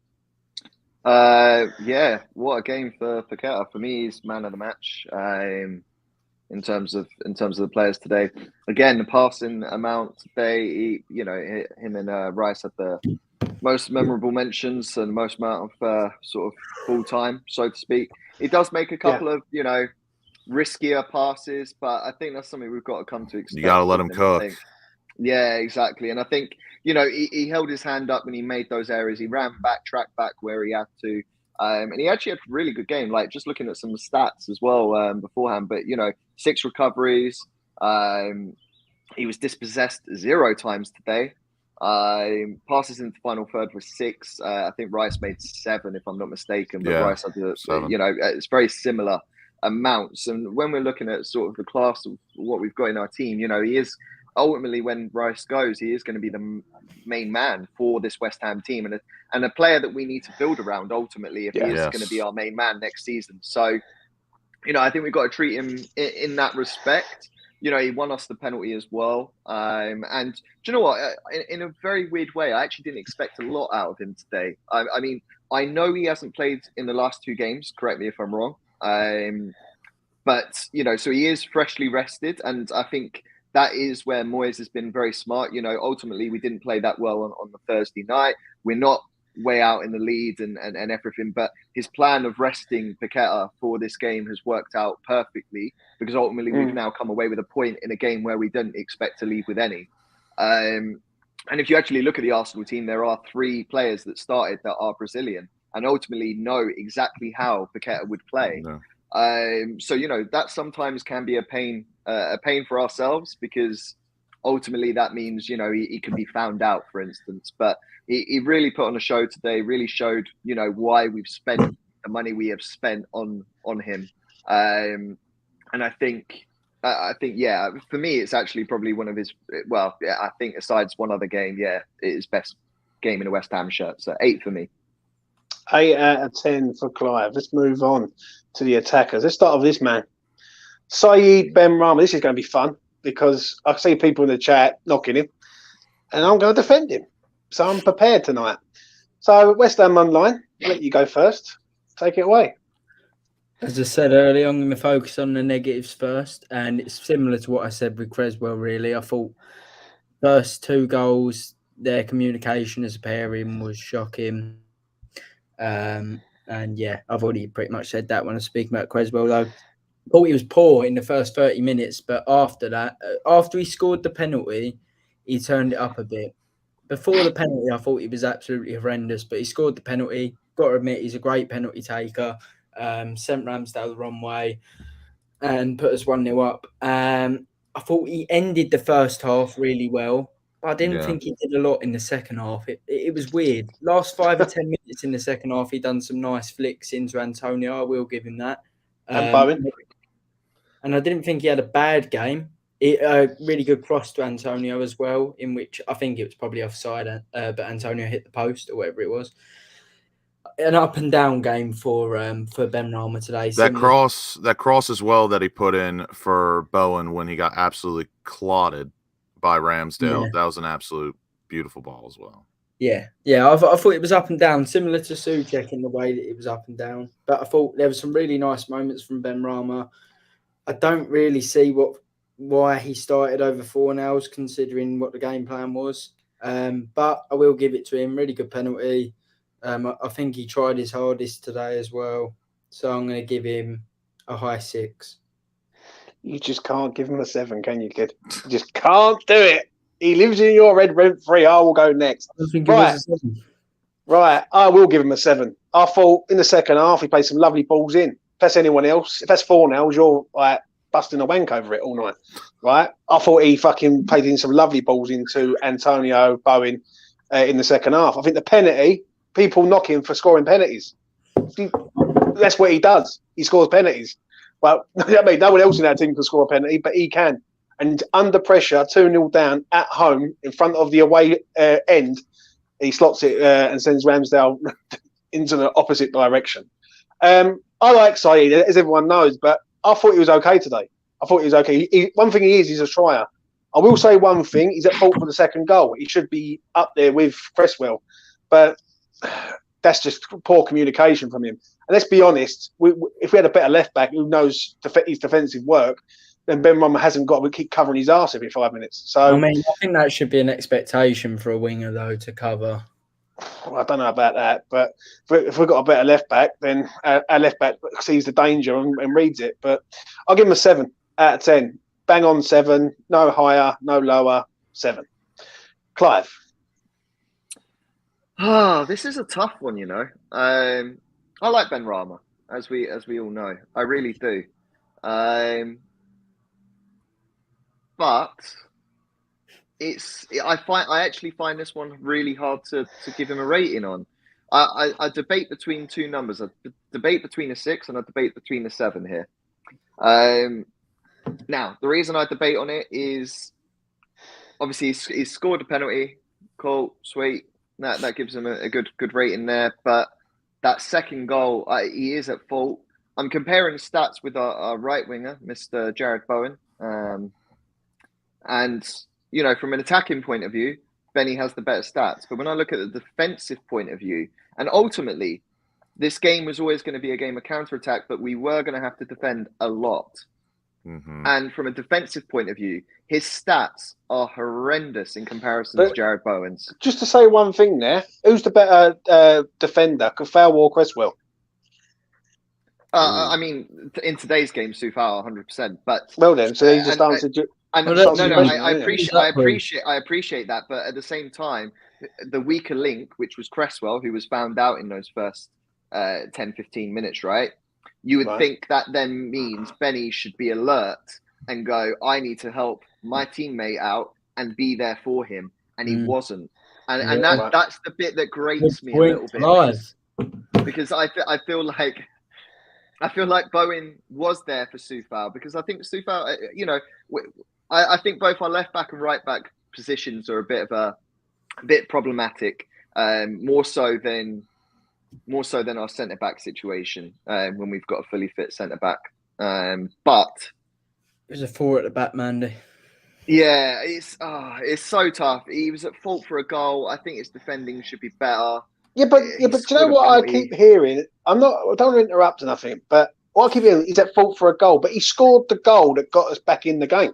Yeah, what a game for Kehrer. For me, he's man of the match. In terms of the players today, again, the passing amount today, him and Rice had the most memorable mentions and the most amount of sort of full time, so to speak. He does make a couple of riskier passes, but I think that's something we've got to come to expect. You got to let him cook. Yeah, exactly. And I think, he held his hand up when he made those areas. He ran back, tracked back where he had to. And he actually had a really good game, like just looking at some stats as well beforehand. But, 6 recoveries. He was dispossessed 0 times today. Passes into the final third were 6. I think Rice made 7, if I'm not mistaken. But Rice had it's very similar amounts. And when we're looking at sort of the class of what we've got in our team, he is ultimately, when Rice goes, he is going to be the main man for this West Ham team and a player that we need to build around ultimately if he is going to be our main man next season. So, I think we've got to treat him in that respect. He won us the penalty as well. And do you know what? In a very weird way, I actually didn't expect a lot out of him today. I mean, I know he hasn't played in the last 2 games. Correct me if I'm wrong. But, so he is freshly rested. And I think that is where Moyes has been very smart. Ultimately, we didn't play that well on the Thursday night. We're not way out in the lead and everything. But his plan of resting Paqueta for this game has worked out perfectly, because ultimately we've now come away with a point in a game where we didn't expect to leave with any. And if you actually look at the Arsenal team, there are 3 players that started that are Brazilian and ultimately know exactly how Paqueta would play. No. So, that sometimes can be a pain for ourselves, because ultimately that means, he can be found out, for instance. But he really put on a show today, really showed, why we've spent the money we have spent on him. And I think, yeah, for me, it's actually probably one of his, I think besides one other game, his best game in a West Ham shirt. So 8 for me. 8 out of 10 for Clive. Let's move on to the attackers. Let's start with this man. Saeed Benrahma. This is going to be fun, because I see people in the chat knocking him, and I'm going to defend him. So I'm prepared tonight. So Westhamonline, I'll let you go first. Take it away. As I said earlier, I'm going to focus on the negatives first, and it's similar to what I said with Cresswell, really. I thought first 2 goals, their communication as a pairing was shocking. And yeah, I've already pretty much said that when I speak about Cresswell, though. I thought he was poor in the first 30 minutes, but after that, after he scored the penalty, he turned it up a bit. Before the penalty, I thought he was absolutely horrendous, but he scored the penalty. Got to admit, he's a great penalty taker. Sent Ramsdale the wrong way and put us 1-0 up. I thought he ended the first half really well, but I didn't think he did a lot in the second half. It was weird. Last 5 or 10 minutes in the second half, he done some nice flicks into Antonio. I will give him that. And Bowen. And I didn't think he had a bad game. A really good cross to Antonio as well, in which I think it was probably offside, but Antonio hit the post or whatever it was. An up and down game for Benrahma today. That cross as well that he put in for Bowen when he got absolutely clotted by Ramsdale. That was an absolute beautiful ball as well. Yeah. I thought it was up and down, similar to Soucek in the way that it was up and down. But I thought there were some really nice moments from Benrahma. I don't really see why he started over Fornals, considering what the game plan was. But I will give it to him. Really good penalty. I think he tried his hardest today as well. So I'm going to give him a high 6. You just can't give him a 7, can you, kid? You just can't do it. He lives in your head rent-free. I will go next. I think it was a 7. Right, I will give him a 7. I thought in the second half he played some lovely balls in. If that's anyone else, if that's Fornals, you're like busting a wank over it all night, right? I thought he fucking played in some lovely balls into Antonio, Bowen in the second half. I think the penalty, people knock him for scoring penalties. That's what he does. He scores penalties. Well, I mean, no one else in that team can score a penalty, but he can. And under pressure, 2-0 down at home in front of the away end, he slots it and sends Ramsdale into the opposite direction. I like Saeed, as everyone knows, but I thought he was okay today. I thought he was okay. One thing he's a tryer. I will say one thing, he's at fault for the second goal. He should be up there with Cresswell. But that's just poor communication from him. And let's be honest, if we had a better left-back who knows his defensive work, then Benrahma hasn't got to keep covering his arse every 5 minutes. So I mean, I think that should be an expectation for a winger, though, to cover. Well, I don't know about that, but if we've got a better left back, then our left back sees the danger and reads it. But I'll give him a 7 out of 10. Bang on 7, no higher, no lower, 7. Clive. Oh, this is a tough one, I like Benrahma, as we all know. I really do. But I actually find this one really hard to give him a rating on. I debate between 2 numbers. I debate between a 6 and I debate between a 7 here. Now, the reason I debate on it is obviously he's scored a penalty. Cool, sweet. That gives him a good rating there. But that second goal, he is at fault. I'm comparing stats with our right winger, Mr. Jared Bowen. And, from an attacking point of view, Benny has the better stats. But when I look at the defensive point of view, and ultimately, this game was always going to be a game of counter-attack, but we were going to have to defend a lot. Mm-hmm. And from a defensive point of view, his stats are horrendous in comparison to Jared Bowen's. Just to say one thing there, who's the better defender, Coufal or Cresswell? I mean, in today's game, Coufal 100%. But well, then, so he just answered. I appreciate that, but at the same time, the weaker link, which was Cresswell, who was found out in those first 10, 15 minutes, right? You would think that then means Benny should be alert and go, I need to help my teammate out and be there for him. And he wasn't. And that's the bit that grates me a little bit. Because I feel like Bowen was there for Coufal, because I think Coufal, I think both our left back and right back positions are a bit problematic, more so than our centre back situation when we've got a fully fit centre back. But there's a 4 at the back, Mandy. Yeah, it's so tough. He was at fault for a goal. I think his defending should be better. Yeah, but do you know what I keep hearing? I don't want to interrupt or nothing, but what I keep hearing is at fault for a goal. But he scored the goal that got us back in the game.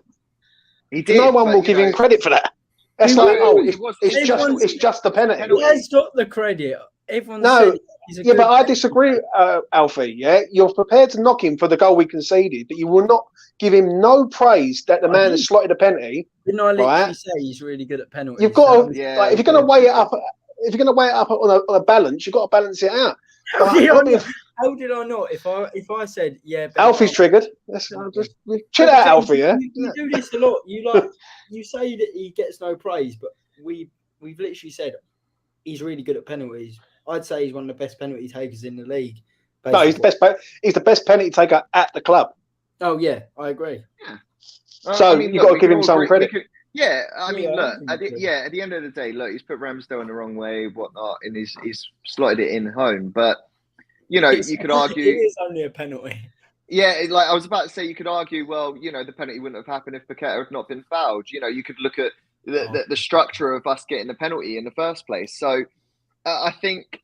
He did. No one will give him credit for that. That's it's just the penalty. He has got the credit. Everyone but I disagree, Alfie. Yeah, you're prepared to knock him for the goal we conceded, but you will not give him no praise that the man has slotted a penalty. Didn't I literally say he's really good at penalties? You've got to, if you're going to weigh it up, on a balance, you've got to balance it out. How did I not? If I said Alfie's triggered. Chill out, Alfie. Yeah, you do this a lot. You say that he gets no praise, but we've literally said he's really good at penalties. I'd say he's one of the best penalty takers in the league. Basically. No, he's the best penalty taker at the club. Oh yeah, I agree. Yeah. So you've got to give him some credit. Look, at the end of the day, look, he's put Ramsdale in the wrong way, whatnot, and he's slotted it in home. But you could argue it is only a penalty. Yeah, like I was about to say, you could argue, well, the penalty wouldn't have happened if Paqueta had not been fouled. You could look at the structure of us getting the penalty in the first place. So I think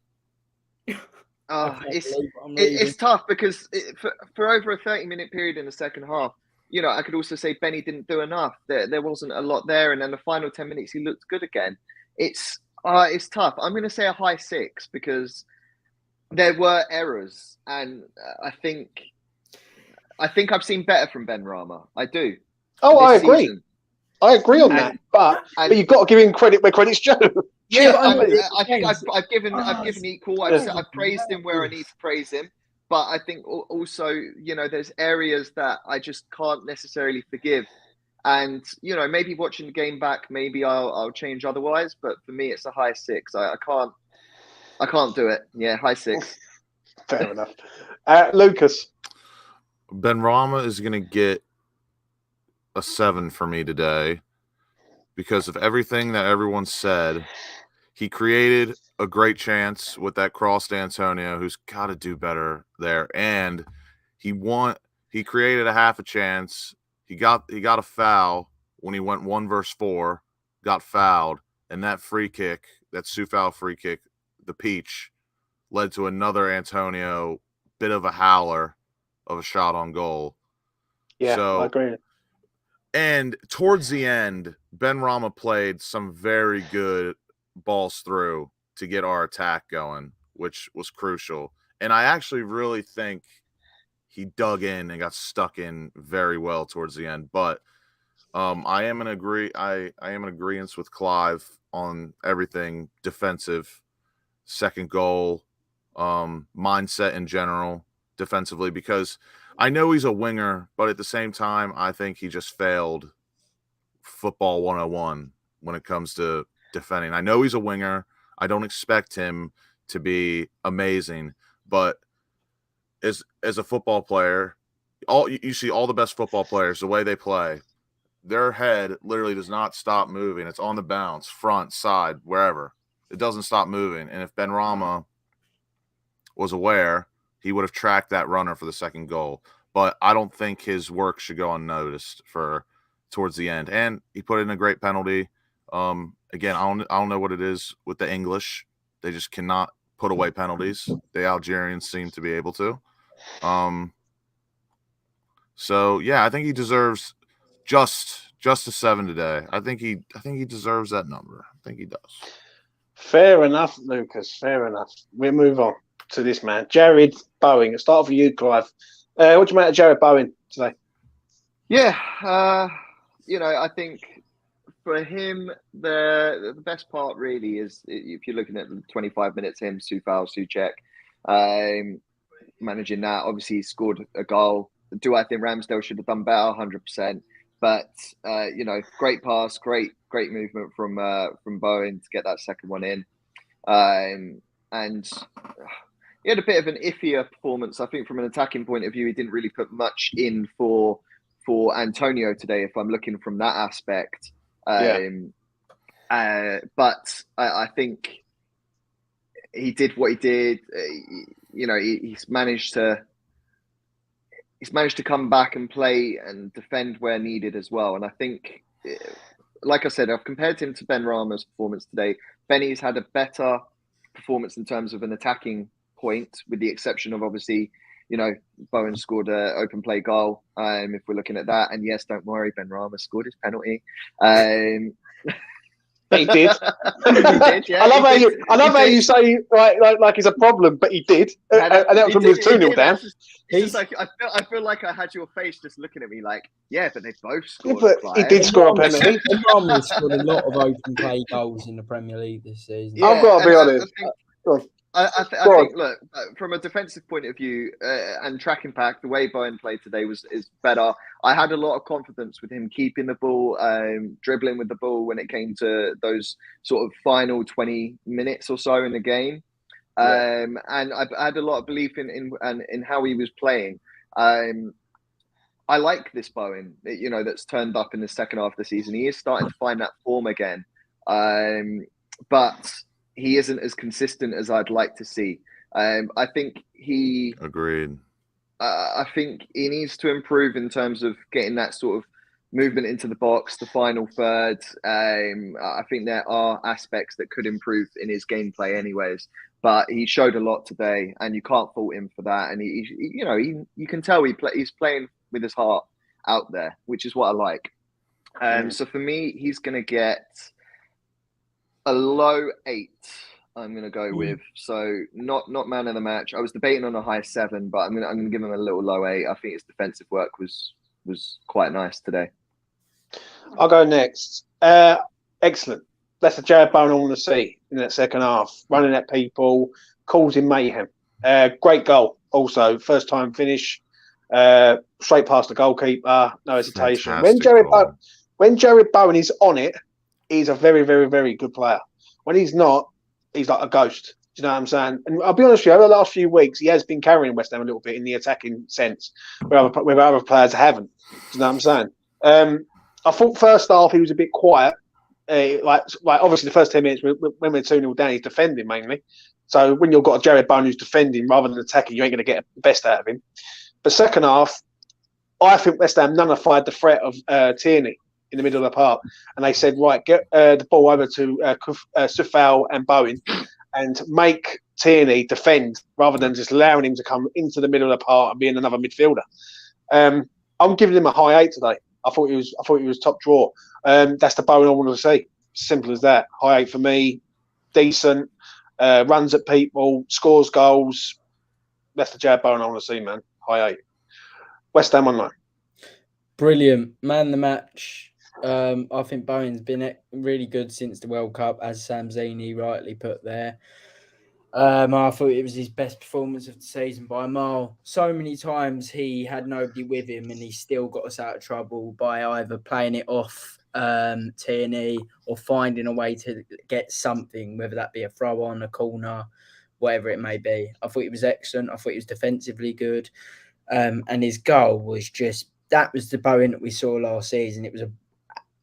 it's tough because for over a 30-minute period in the second half, I could also say Benny didn't do enough. There wasn't a lot there, and then the final 10 minutes he looked good again. It's tough. I'm going to say a high 6 because there were errors, and I think I've seen better from Benrahma. I do. Oh, I agree. I agree on that, but you've got to give him credit where credit's due. Yeah, I've given equal. I've praised him where I need to praise him, but I think also there's areas that I just can't necessarily forgive, and maybe watching the game back, maybe I'll change otherwise. But for me, it's a high 6. I can't do it. Yeah, high 6. Fair enough. Lucas. Benrahma is going to get a 7 for me today because of everything that everyone said. He created a great chance with that cross to Antonio, who's got to do better there. And he created a half a chance. He got a foul when he went 1 versus 4, got fouled. And that free kick, that Coufal free kick, the peach, led to another Antonio bit of a howler of a shot on goal. Yeah, I agree. And towards the end, Benrahma played some very good balls through to get our attack going, which was crucial. And I actually really think he dug in and got stuck in very well towards the end. But I am in agreement with Clive on everything defensive, second goal, mindset in general defensively, because I know he's a winger, but at the same time, I think he just failed football 101 when it comes to defending. I know he's a winger. I don't expect him to be amazing, but as a football player, you see all the best football players, the way they play, their head literally does not stop moving. It's on the bounce, front, side, wherever. It doesn't stop moving. And if Benrahma was aware, he would have tracked that runner for the second goal. But I don't think his work should go unnoticed for towards the end. And he put in a great penalty. Again, I don't know what it is with the English. They just cannot put away penalties. The Algerians seem to be able to. So yeah, I think he deserves just a 7 today. I think he deserves that number. I think he does. Fair enough, Lucas. Fair enough. We'll move on to this man, Jared Bowen. Let's start with you, Clive. What do you make of Jared Bowen today? Yeah, I think for him, the best part really is if you're looking at the 25 minutes, him, Coufal, Soucek, managing that. Obviously, he scored a goal. Do I think Ramsdale should have done better? 100%. But great pass, great movement from Bowen to get that second one in, and he had a bit of an iffier performance. I think from an attacking point of view, he didn't really put much in for Antonio today. If I'm looking from that aspect, but I think he did what he did. He's managed to come back and play and defend where needed as well. And I think, like I said, I've compared him to Benrahma's performance today. Benny's had a better performance in terms of an attacking point, with the exception of obviously, Bowen scored an open play goal. If we're looking at that, and yes, don't worry, Benrahma scored his penalty. He did. Yeah, I love how you say like it's a problem, but he did, and that was when we was 2-0 down. It's just like I feel like I had your face just looking at me like, yeah, but they both scored. Yeah, but he did score a penalty. Benrahma scored a lot of open play goals in the Premier League this season. Yeah, I've got to be honest. I think, look, from a defensive point of view and tracking back, the way Bowen played today is better. I had a lot of confidence with him keeping the ball, dribbling with the ball when it came to those sort of final 20 minutes or so in the game. And I had a lot of belief in how he was playing. I like this Bowen, that's turned up in the second half of the season. He is starting to find that form again. But he isn't as consistent as I'd like to see. I think he... Agreed. I think he needs to improve in terms of getting that sort of movement into the box, the final third. I think there are aspects that could improve in his gameplay anyways. But he showed a lot today, and you can't fault him for that. And you can tell he's playing with his heart out there, which is what I like. So for me, he's going to get a low 8. I'm going to go with. So not man of the match. I was debating on a high 7, but I'm going to give him a little low 8. I think his defensive work was quite nice today. I'll go next. Excellent. That's the Jared Bowen I want to see in that second half. Running at people, causing mayhem. Great goal. Also, first time finish. Straight past the goalkeeper. No hesitation. When Jared Bowen is on it, he's a very, very, very good player. When he's not, he's like a ghost. Do you know what I'm saying? And I'll be honest with you, over the last few weeks, he has been carrying West Ham a little bit in the attacking sense, where other players haven't. Do you know what I'm saying? I thought first half he was a bit quiet. Like obviously the first 10 minutes when we're 2-0 down, he's defending mainly. So when you've got a Jared Bowen who's defending rather than attacking, you ain't going to get the best out of him. But second half, I think West Ham nullified the threat of Tierney in the middle of the park, and they said, right, get the ball over to Coufal and Bowen and make Tierney defend rather than just allowing him to come into the middle of the park and being another midfielder. I'm giving him a high 8 today. I thought he was top draw. That's the Bowen I want to see. Simple as that. High 8 for me. Decent. Runs at people. Scores goals. That's the Jared Bowen I want to see, man. High 8. Westhamonline. Brilliant. Man the match. I think Bowen's been really good since the World Cup, as Samzini rightly put there. I thought it was his best performance of the season by a mile. So many times he had nobody with him and he still got us out of trouble by either playing it off Tierney or finding a way to get something, whether that be a throw on, a corner, whatever it may be. I thought he was excellent. I thought he was defensively good. And his goal was that was the Bowen that we saw last season. It was an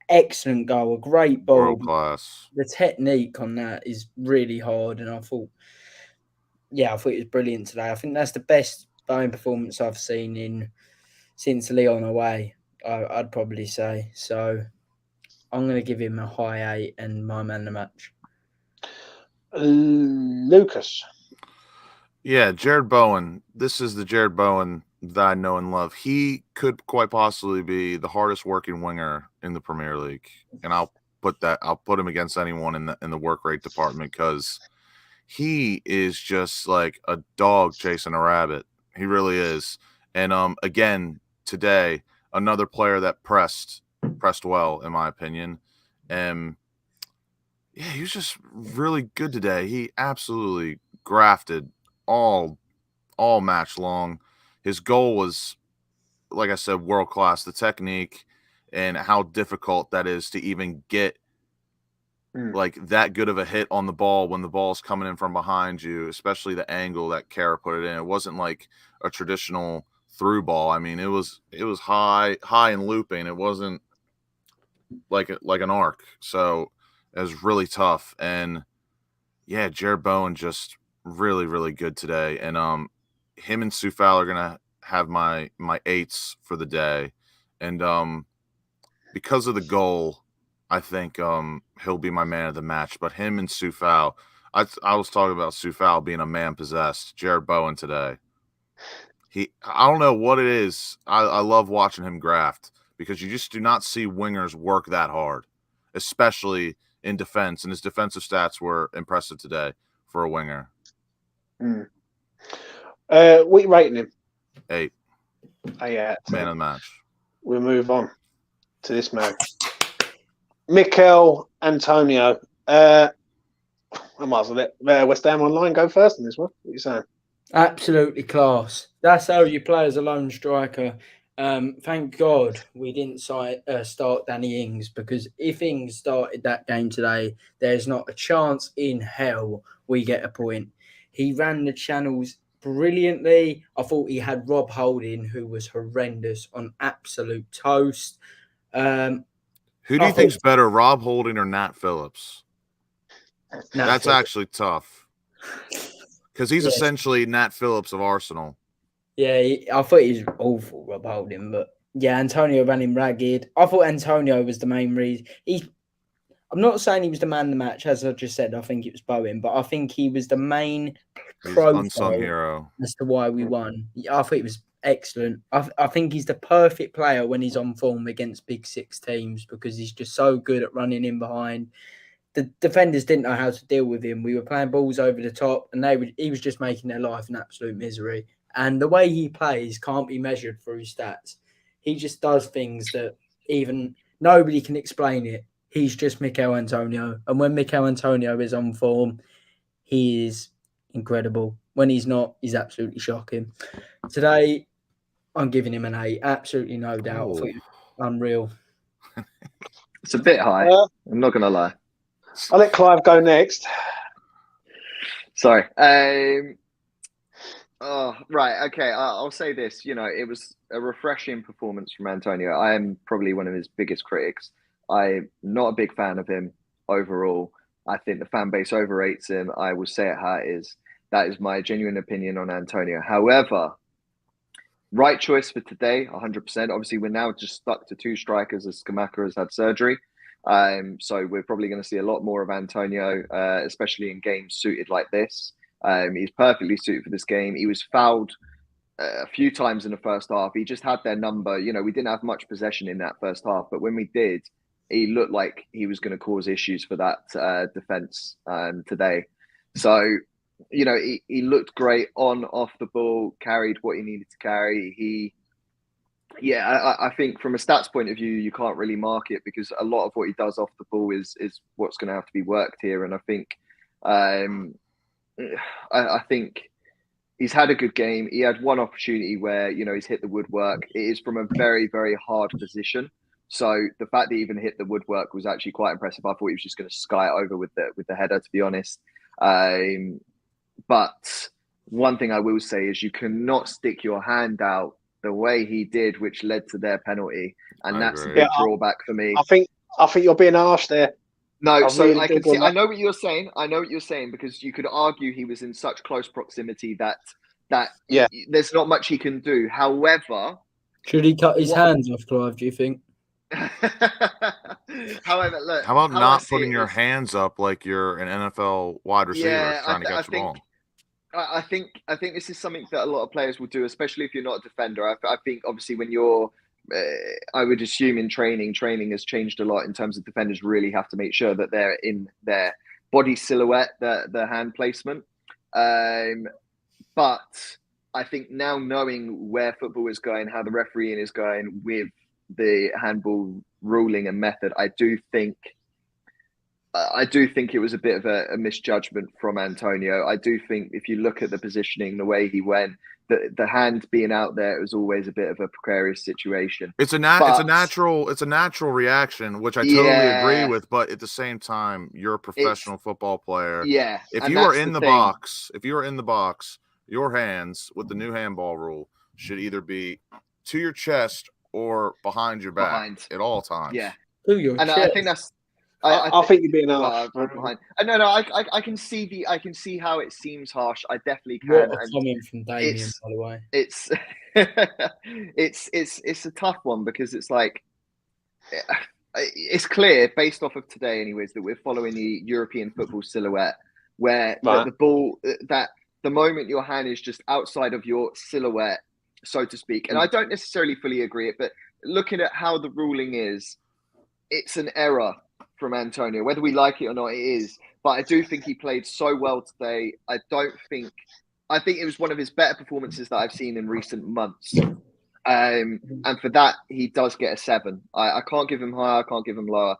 excellent goal, a great ball. World class. The technique on that is really hard, and I thought it was brilliant today. I think that's the best Bowen performance I've seen since Lyon away, I'd probably say. So I'm going to give him a high 8 and my man of the match. Lucas. Yeah, Jared Bowen. This is the Jared Bowen that I know and love. He could quite possibly be the hardest working winger in the Premier League, and I'll put him against anyone in the work rate department because he is just like a dog chasing a rabbit. He really is. And again today, another player that pressed well in my opinion. And yeah, he was just really good today. He absolutely grafted all match long. His goal was, like I said, world class. The technique and how difficult that is to even get like that good of a hit on the ball when the ball's coming in from behind you, especially the angle that Kehrer put it in. It wasn't like a traditional through ball. I mean, it was high and looping. It wasn't like an arc. So it was really tough. And yeah, Jared Bowen just really, really good today. And him and Coufal are gonna have my eights for the day. And because of the goal, I think he'll be my man of the match. But him and Coufal, I was talking about Coufal being a man possessed. Jared Bowen today. I don't know what it is. I love watching him graft because you just do not see wingers work that hard, especially in defense. And his defensive stats were impressive today for a winger. What are you rating him? 8. Yeah, man of the match. We'll move on to this man. Mikel Antonio. I might as well let Westhamonline go first in this one. What are you saying? Absolutely class. That's how you play as a lone striker. Thank God we didn't start Danny Ings, because if Ings started that game today, there's not a chance in hell we get a point. He ran the channels brilliantly. I thought he had Rob Holding, who was horrendous, on absolute toast. Who do you think's better, Rob Holding or Nat Phillips? That's actually tough. Because he's essentially Nat Phillips of Arsenal. Yeah, I thought he was awful, Rob Holding. But yeah, Antonio ran him ragged. I thought Antonio was the main reason. I'm not saying he was the man of the match, as I just said. I think it was Bowen. But I think he was the main unsung hero as to why we won. I thought it was excellent. I think he's the perfect player when he's on form against Big Six teams, because he's just so good at running in behind. The defenders didn't know how to deal with him. We were playing balls over the top, and he was just making their life an absolute misery. And the way he plays can't be measured through stats. He just does things that even nobody can explain it. He's just Mikel Antonio. And when Mikel Antonio is on form, he is incredible. When he's not, he's absolutely shocking. Today, I'm giving him an 8. Absolutely no doubt. Unreal. It's a bit high. I'm not going to lie. I'll let Clive go next. Sorry. Right. Okay. I'll say this. It was a refreshing performance from Antonio. I am probably one of his biggest critics. I'm not a big fan of him overall. I think the fan base overrates him. I will say it how it is. That is my genuine opinion on Antonio. However, right choice for today, 100%. Obviously, we're now just stuck to 2 strikers as Scamacca has had surgery. So we're probably going to see a lot more of Antonio, especially in games suited like this. He's perfectly suited for this game. He was fouled a few times in the first half. He just had their number. We didn't have much possession in that first half, but when we did, he looked like he was going to cause issues for that defense today. So, he looked great on, off the ball, carried what he needed to carry. I think from a stats point of view, you can't really mark it, because a lot of what he does off the ball is what's going to have to be worked here. And I think, I think he's had a good game. He had one opportunity where, he's hit the woodwork. It is from a very, very hard position. So the fact that he even hit the woodwork was actually quite impressive. I thought he was just going to sky it over with the header, to be honest. But one thing I will say is you cannot stick your hand out the way he did, which led to their penalty, and that's a big drawback for me. I think you're being harsh there. No, I can see. I know what you're saying. Because you could argue he was in such close proximity that there's not much he can do. However, should he cut his hands off, Clive? Do you think? However, look. How about not putting your hands up like you're an NFL wide receiver trying to catch the ball? I think this is something that a lot of players will do, especially if you're not a defender. I think obviously when you're, I would assume in training has changed a lot in terms of defenders really have to make sure that they're in their body silhouette, their hand placement. But I think now knowing where football is going, how the refereeing is going with the handball ruling and method, I do think it was a bit of a misjudgment from Antonio. I do think if you look at the positioning, the way he went, the hand being out there, it was always a bit of a precarious situation. It's a natural reaction, which I totally agree with. But at the same time, you're a professional football player. Yeah. If you are in the box, your hands with the new handball rule should either be to your chest or behind your back at all times. Yeah. And I think that's. I think you're being harsh. No, I can see how it seems harsh. I definitely can. What a comment from Damien, by the way. It's a tough one because it's like it's clear based off of today, anyways, that we're following the European football silhouette, where the ball that the moment your hand is just outside of your silhouette, so to speak. And I don't necessarily fully agree it, but looking at how the ruling is, it's an error from Antonio, whether we like it or not, it is. But I do think he played so well today. I think it was one of his better performances that I've seen in recent months. And for that, he does get a 7. I can't give him higher, I can't give him lower.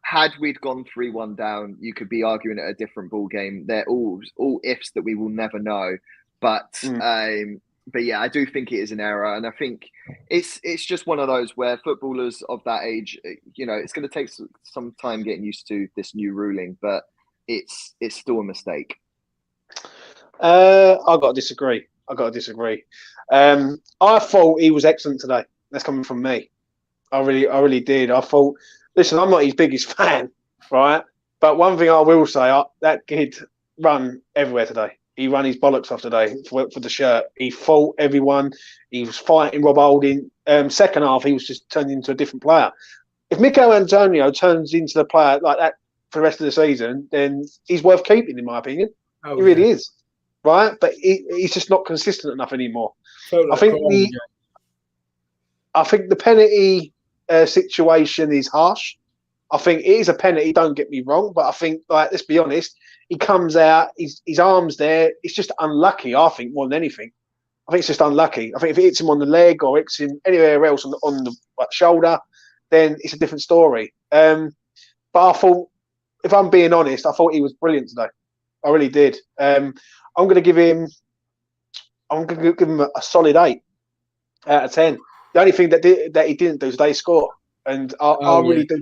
Had we'd gone 3-1 down, you could be arguing at a different ball game. They're all ifs that we will never know. But yeah, I do think it is an error, and I think it's just one of those where footballers of that age, it's going to take some time getting used to this new ruling, but it's still a mistake. I got to disagree. I thought he was excellent today. That's coming from me. I really did. I thought, listen, I'm not his biggest fan, right? But one thing I will say, that kid run everywhere today. He ran his bollocks off today for the shirt. He fought everyone. He was fighting Rob Holding. Second half, he was just turned into a different player. If Mikel Antonio turns into the player like that for the rest of the season, then he's worth keeping, in my opinion. He really is, right? But he's just not consistent enough anymore. I think the penalty situation is harsh. I think it is a penalty, don't get me wrong, but I think, let's be honest, he comes out, his arm's there. It's just unlucky, I think, more than anything. I think it's just unlucky. I think if it hits him on the leg or hits him anywhere else on the shoulder, then it's a different story. But I thought, if I'm being honest, I thought he was brilliant today. I really did. I'm going to give him a solid 8 out of 10. The only thing that he didn't do today is score. And I really do.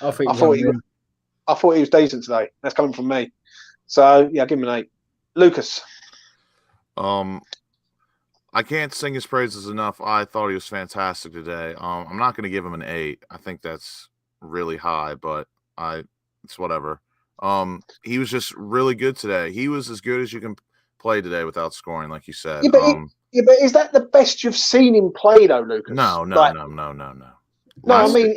I thought he was decent today. That's coming from me. So yeah, give him an 8. Lucas. I can't sing his praises enough. I thought he was fantastic today. I'm not going to give him an 8. I think that's really high, but it's whatever. He was just really good today. He was as good as you can play today without scoring, like you said. Yeah, but is that the best you've seen him play, though, Lucas? No. No, I mean,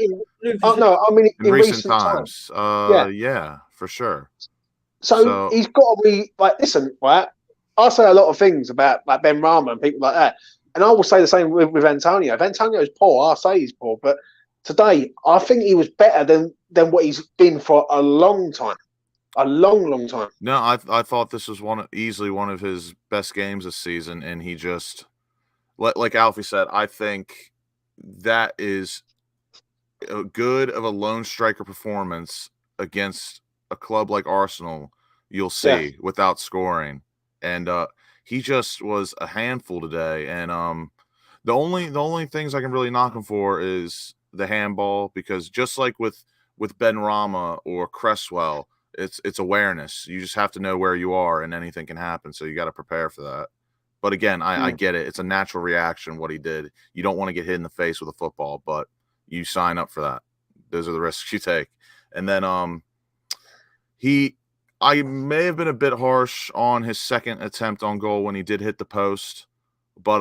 in recent times. Yeah, for sure. So he's got to be listen, right? I say a lot of things about Benrahma and people like that, and I will say the same with Antonio. If Antonio's poor, I say he's poor, but today I think he was better than what he's been for a long time, a long time. No, I thought this was easily one of his best games this season, and he just, like Alfie said, I think that is a good of a lone striker performance against a club like Arsenal you'll see without scoring. And he just was a handful today. And the only things I can really knock him for is the handball, because just like with Benrahma or Cresswell, it's awareness. You just have to know where you are, and anything can happen. So you got to prepare for that. But again, I get it. It's a natural reaction what he did. You don't want to get hit in the face with a football, but you sign up for that. Those are the risks you take. And then I may have been a bit harsh on his second attempt on goal when he did hit the post, but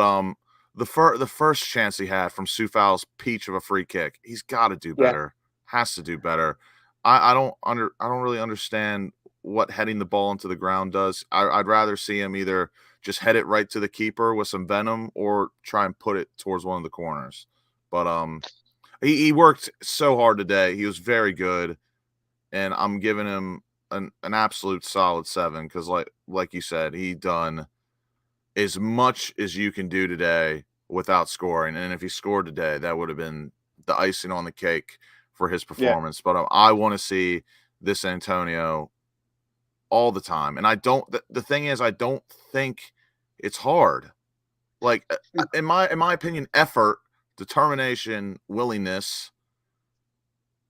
the first chance he had from Coufal's peach of a free kick, he's got to do better. Has to do better. I don't really understand what heading the ball into the ground does. I'd rather see him either just head it right to the keeper with some venom or try and put it towards one of the corners. But he worked so hard today. He was very good, and I'm giving him an absolute solid 7 because, like you said, he done as much as you can do today without scoring. And if he scored today, that would have been the icing on the cake for his performance. Yeah. But I want to see this Antonio all the time. And the thing is, I don't think it's hard. Like, in my opinion, effort, determination, willingness,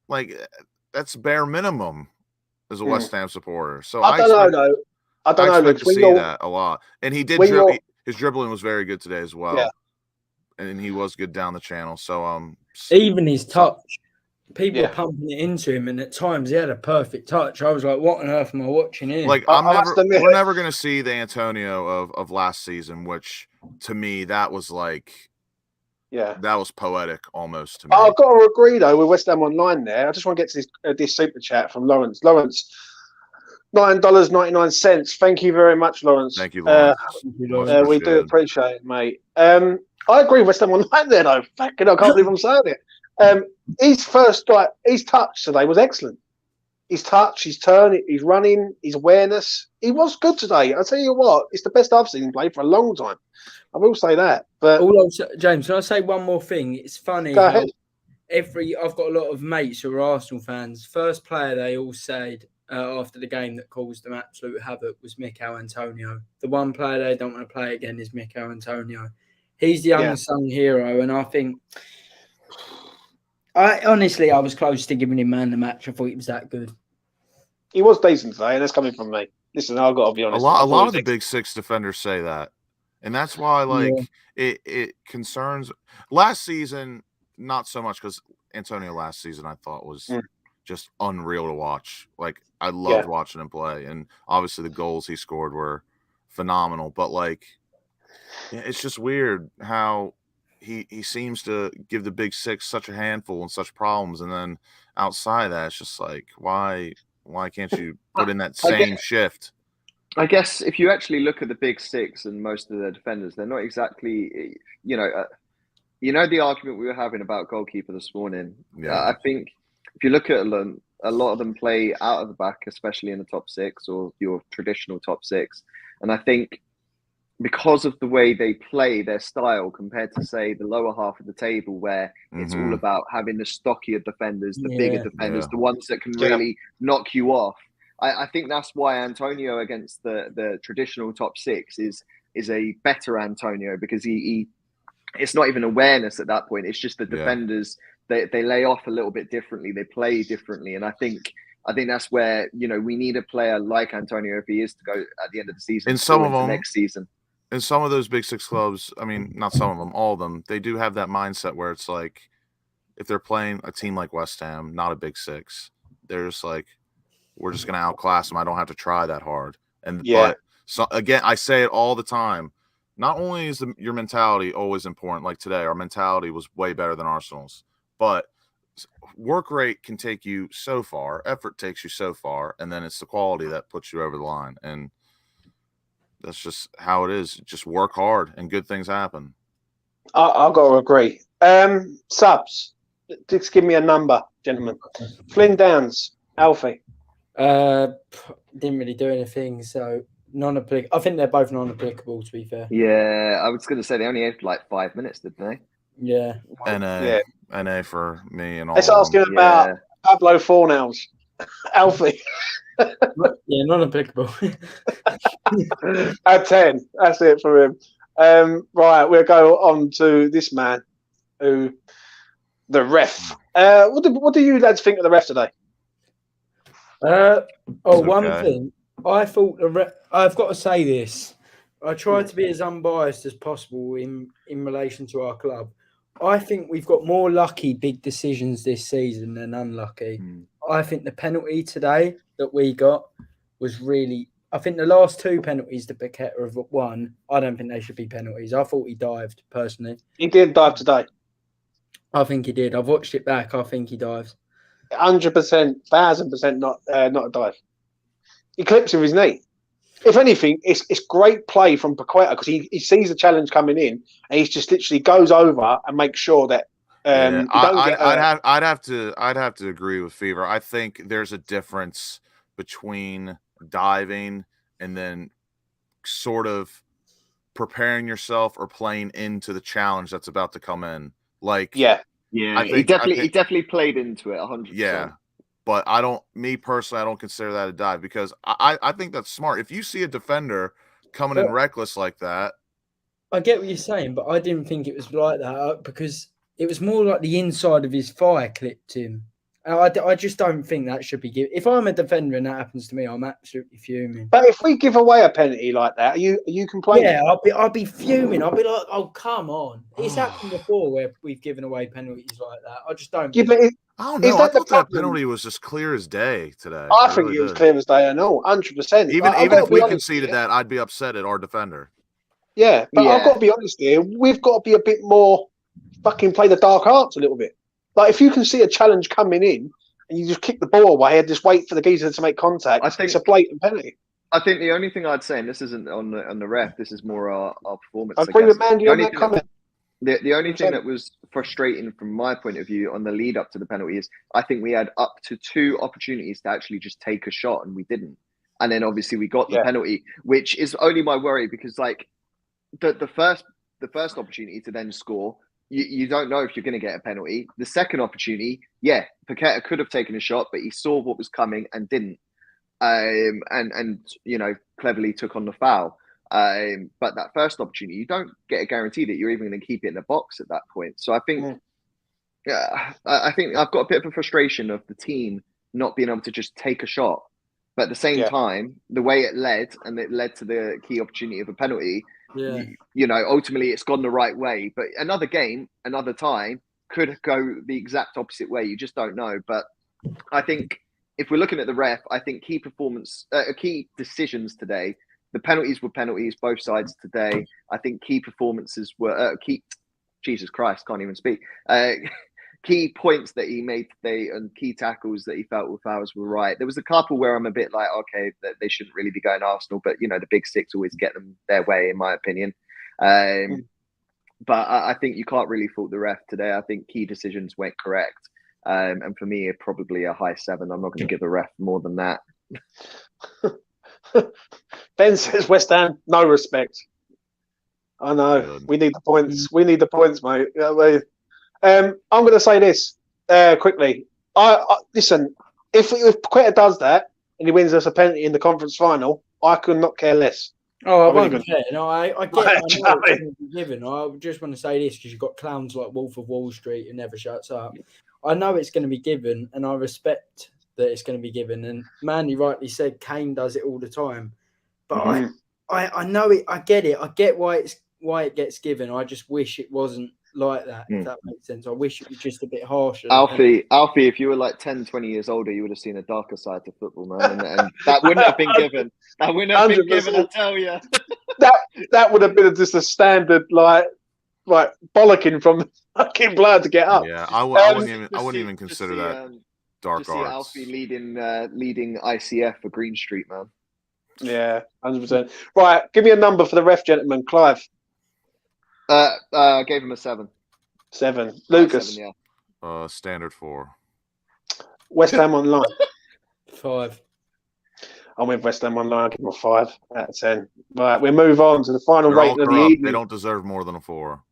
like, that's bare minimum as a West Ham supporter. So I don't know, though. I expect to see that a lot. And he did his dribbling was very good today as well. Yeah. And he was good down the channel. So even his touch, people are pumping it into him, and at times he had a perfect touch. I was like, what on earth am I watching here? Like, we're never going to see the Antonio of last season, which to me, that was like, that was poetic almost to me. I've got to agree, though, with Westhamonline there. I just want to get to this super chat from Lawrence. Lawrence, $9.99. Thank you very much, Lawrence. Thank you, Lawrence. We do appreciate it, mate. I agree with Westhamonline there, though. Fucking, I can't believe I'm saying it. His touch today was excellent. His touch, his turn, his running, his awareness. He was good today. I'll tell you what, it's the best I've seen him play for a long time. I will say that. But James, can I say one more thing? It's funny. Go ahead. I've got a lot of mates who are Arsenal fans. First player they all said after the game that caused them absolute havoc was Mikel Antonio. The one player they don't want to play again is Mikel Antonio. He's the unsung hero, and I think I was close to giving him man of the match. I thought he was that good. He was decent today, and that's coming from me. Listen, I've got to be honest. A lot of the big six defenders say that, and that's why it concerns. Last season, not so much because Antonio last season I thought was just unreal to watch. Like, I loved watching him play, and obviously the goals he scored were phenomenal. But it's just weird how he seems to give the big six such a handful and such problems, and then outside of that, it's just like, why can't you put in that same shift? I guess if you actually look at the big six and most of their defenders, they're not exactly, the argument we were having about goalkeeper this morning. Yeah, I think if you look at them, a lot of them play out of the back, especially in the top six or your traditional top six, and I think, because of the way they play their style compared to, say, the lower half of the table where it's all about having the stockier defenders, the bigger defenders, the ones that can really knock you off. I think that's why Antonio against the traditional top six is a better Antonio, because he it's not even awareness at that point. It's just the defenders, they lay off a little bit differently. They play differently. And I think that's where, we need a player like Antonio if he is to go at the end of the season. In some of them, next season. In some of those big six clubs, I mean, not some of them, all of them, they do have that mindset where it's like, if they're playing a team like West Ham, not a big six, they're just like, we're just going to outclass them. I don't have to try that hard. But again, I say it all the time. Not only is your mentality always important, like today, our mentality was way better than Arsenal's, but work rate can take you so far, effort takes you so far, and then it's the quality that puts you over the line. And that's just how it is. Just work hard and good things happen. I've got to agree. Subs, just give me a number, gentlemen. Flynn Downs, Alfie. Didn't really do anything, so non-applicable. I think they're both non-applicable, to be fair. Yeah, I was going to say they only had 5 minutes, didn't they? Yeah. NA for me and all. Let's ask him about Pablo Fornals. Alfie. Yeah, non-applicable. At 10. That's it for him. Right, we'll go on to this man, the ref. What do you lads think of the ref today? One thing. I thought I've got to say this. I tried to be as unbiased as possible in relation to our club. I think we've got more lucky big decisions this season than unlucky. I think the penalty today that we got was really... I think the last two penalties that Paqueta have won, I don't think they should be penalties. I thought he dived, personally. He did dive today. I think he did. I've watched it back. I think he dives. 100%, 1,000% not a dive. He clips with his knee. If anything, it's great play from Paqueta because he sees the challenge coming in and he just literally goes over and makes sure that I'd have to agree with Fever. I think there's a difference between diving and then sort of preparing yourself or playing into the challenge that's about to come in. Like, he definitely played into it 100%. Yeah, but I don't consider that a dive because I think that's smart. If you see a defender coming in reckless like that, I get what you're saying, but I didn't think it was like that because it was more like the inside of his thigh clipped him. I just don't think that should be given. If I'm a defender and that happens to me, I'm absolutely fuming. But if we give away a penalty like that, are you complaining? Yeah, I'll be fuming. I'll be like, oh, come on. It's happened before where we've given away penalties like that. I just don't think... I don't know. I thought that penalty was just clear as day today. I think it was clear as day and all, 100%. Even if we conceded that, I'd be upset at our defender. Yeah, but I've got to be honest here. We've got to be a bit more fucking play the dark arts a little bit. Like, if you can see a challenge coming in and you just kick the ball away and just wait for the geezer to make contact, it's a blatant penalty. I think the only thing I'd say, and this isn't on the ref, this is more our performance. I agree with Mandy on that comment. The only thing that was frustrating from my point of view on the lead up to the penalty is I think we had up to 2 opportunities to actually just take a shot and we didn't. And then obviously we got the penalty, which is only my worry because like the first opportunity to then score, you don't know if you're going to get a penalty. The second opportunity, Paqueta could have taken a shot, but he saw what was coming and didn't. And cleverly took on the foul. But that first opportunity, you don't get a guarantee that you're even going to keep it in the box at that point. So I think, I think I've got a bit of a frustration of the team not being able to just take a shot. But at the same time, the way it led to the key opportunity of a penalty, ultimately it's gone the right way. But another game, another time could go the exact opposite way. You just don't know. But I think if we're looking at the ref, I think key decisions today, the penalties were penalties, both sides today. I think key performances were Jesus Christ, can't even speak. Key points that he made today and key tackles that he felt were fouls were right. There was a couple where I'm a bit like, okay, that they shouldn't really be going Arsenal, but the big six always get them their way, in my opinion. But I think you can't really fault the ref today. I think key decisions went correct. And for me, probably a high 7. I'm not going to give the ref more than that. Ben says West Ham, no respect. I know. Good. We need the points. We need the points, mate. I'm going to say this quickly. I listen. If Paqueta does that and he wins us a penalty in the conference final, I could not care less. Oh, I won't care. No, I get. I know it's going to be given. I just want to say this because you've got clowns like Wolf of Wall Street who never shuts up. I know it's going to be given, and I respect that it's going to be given. And Mandy rightly said Kane does it all the time, but I know it. I get it. I get why it gets given. I just wish it wasn't like that. If that makes sense. I wish it was just a bit harsher. Alfie, if you were like 10, 20 years older, you would have seen a darker side to football, man, and that wouldn't have been given. That wouldn't have been given. I tell you. that would have been just a standard like bollocking from the fucking blood to get up. Yeah, I wouldn't even consider that dark arts. Alfie leading ICF for Green Street, man. Yeah, 100%. Right, give me a number for the ref, gentleman. Clive. I gave him a 7. 7. Lucas. 7, yeah. Standard 4. Westhamonline. 5. I'm with Westhamonline. I'll give him a 5 out of 10. Right, we move on to the final rating of the evening. They don't deserve more than a 4.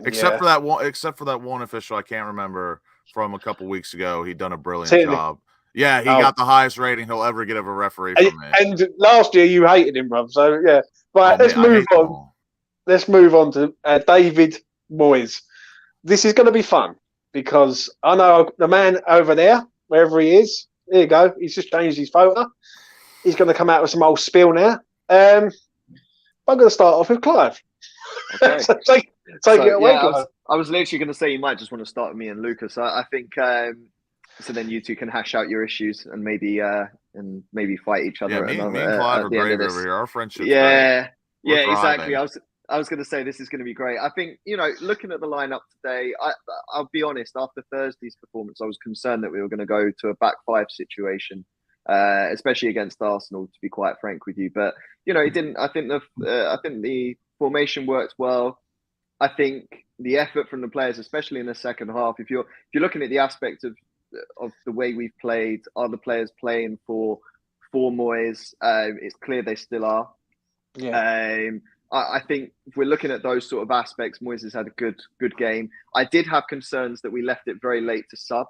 Except for that one official I can't remember from a couple weeks ago. He'd done a brilliant job. Yeah, he got the highest rating he'll ever get of a referee from me. And last year you hated him, Rob. So yeah. Right, let's move on. Let's move on to David Moyes. This is going to be fun because I know the man over there, wherever he is. There you go. He's just changed his photo. He's going to come out with some old spiel now. I'm going to start off with Clive. Okay. so take it away, Clive. I was literally going to say you might just want to start with me and Lucas. I think so. Then you two can hash out your issues and maybe fight each other. Yeah, me and Clive are great over here. Our friendship's great. Yeah, exactly. I was going to say this is going to be great. I think, looking at the lineup today, I'll be honest, after Thursday's performance, I was concerned that we were going to go to a back 5 situation. especially against Arsenal, to be quite frank with you. But you know, he didn't. I think the formation worked well. I think the effort from the players, especially in the second half, if you're looking at the aspect of the way we've played, are the players playing for Moyes? It's clear they still are. Yeah. I think if we're looking at those sort of aspects, Moyes has had a good game. I did have concerns that we left it very late to sub,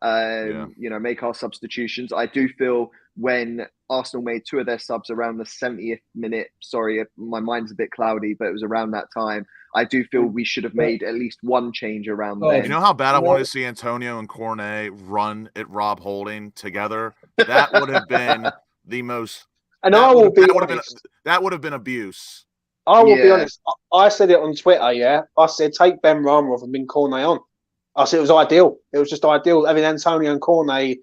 make our substitutions. I do feel when Arsenal made 2 of their subs around the 70th minute, sorry, my mind's a bit cloudy, but it was around that time. I do feel we should have made at least one change around then. You know how bad I wanted to see Antonio and Cornet run at Rob Holding together? That would have been the most... And I will be honest. That would have been abuse. I will be honest. I said it on Twitter, yeah. I said, take Benrahma off and bring Cornet on. I said it was ideal. It was just ideal having Antonio and Cornet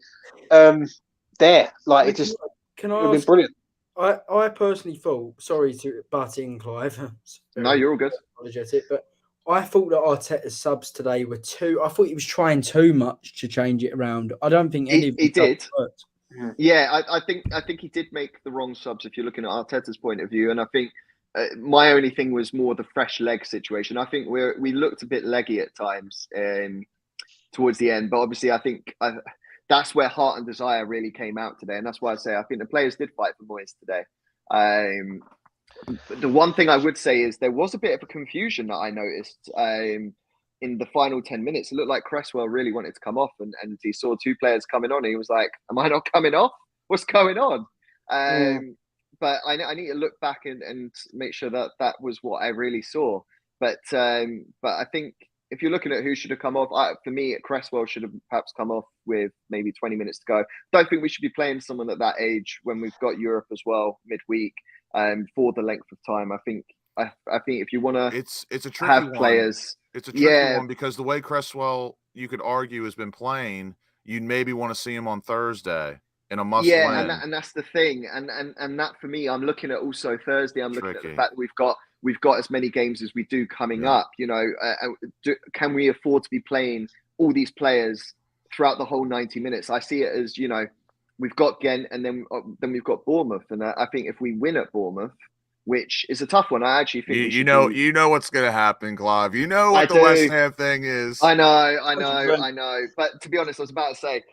there. Like, it just would have been brilliant. I personally thought, sorry to butt in, Clive. No, you're all good. Apologetic, but I thought that Arteta's subs today were I thought he was trying too much to change it around. I don't think any of he did. Worked. Yeah, I think he did make the wrong subs if you're looking at Arteta's point of view, and I think my only thing was more the fresh leg situation. I think we looked a bit leggy at times towards the end, but obviously I think that's where heart and desire really came out today, and that's why I say I think the players did fight for Moyes today. The one thing I would say is there was a bit of a confusion that I noticed in the final 10 minutes. It looked like Cresswell really wanted to come off, and he saw 2 players coming on. And he was like, am I not coming off? What's going on? But I need to look back and make sure that was what I really saw. But I think if you're looking at who should have come off, for me, Cresswell should have perhaps come off with maybe 20 minutes to go. Don't think we should be playing someone at that age when we've got Europe as well midweek for the length of time. I think if you want to, it's a tricky have one. Players. It's a tricky one because the way Cresswell, you could argue, has been playing, you'd maybe want to see him on Thursday in a must-win. Yeah, and that's the thing, and that for me, I'm looking at also Thursday. I'm looking at the fact that we've got as many games as we do coming up. You know, can we afford to be playing all these players throughout the whole 90 minutes? I see it as, you know, we've got Ghent, and then we've got Bournemouth, and I think if we win at Bournemouth, which is a tough one, I actually think you know what's going to happen, Clive. You know what the West Ham thing is. I know. But to be honest, I was about to say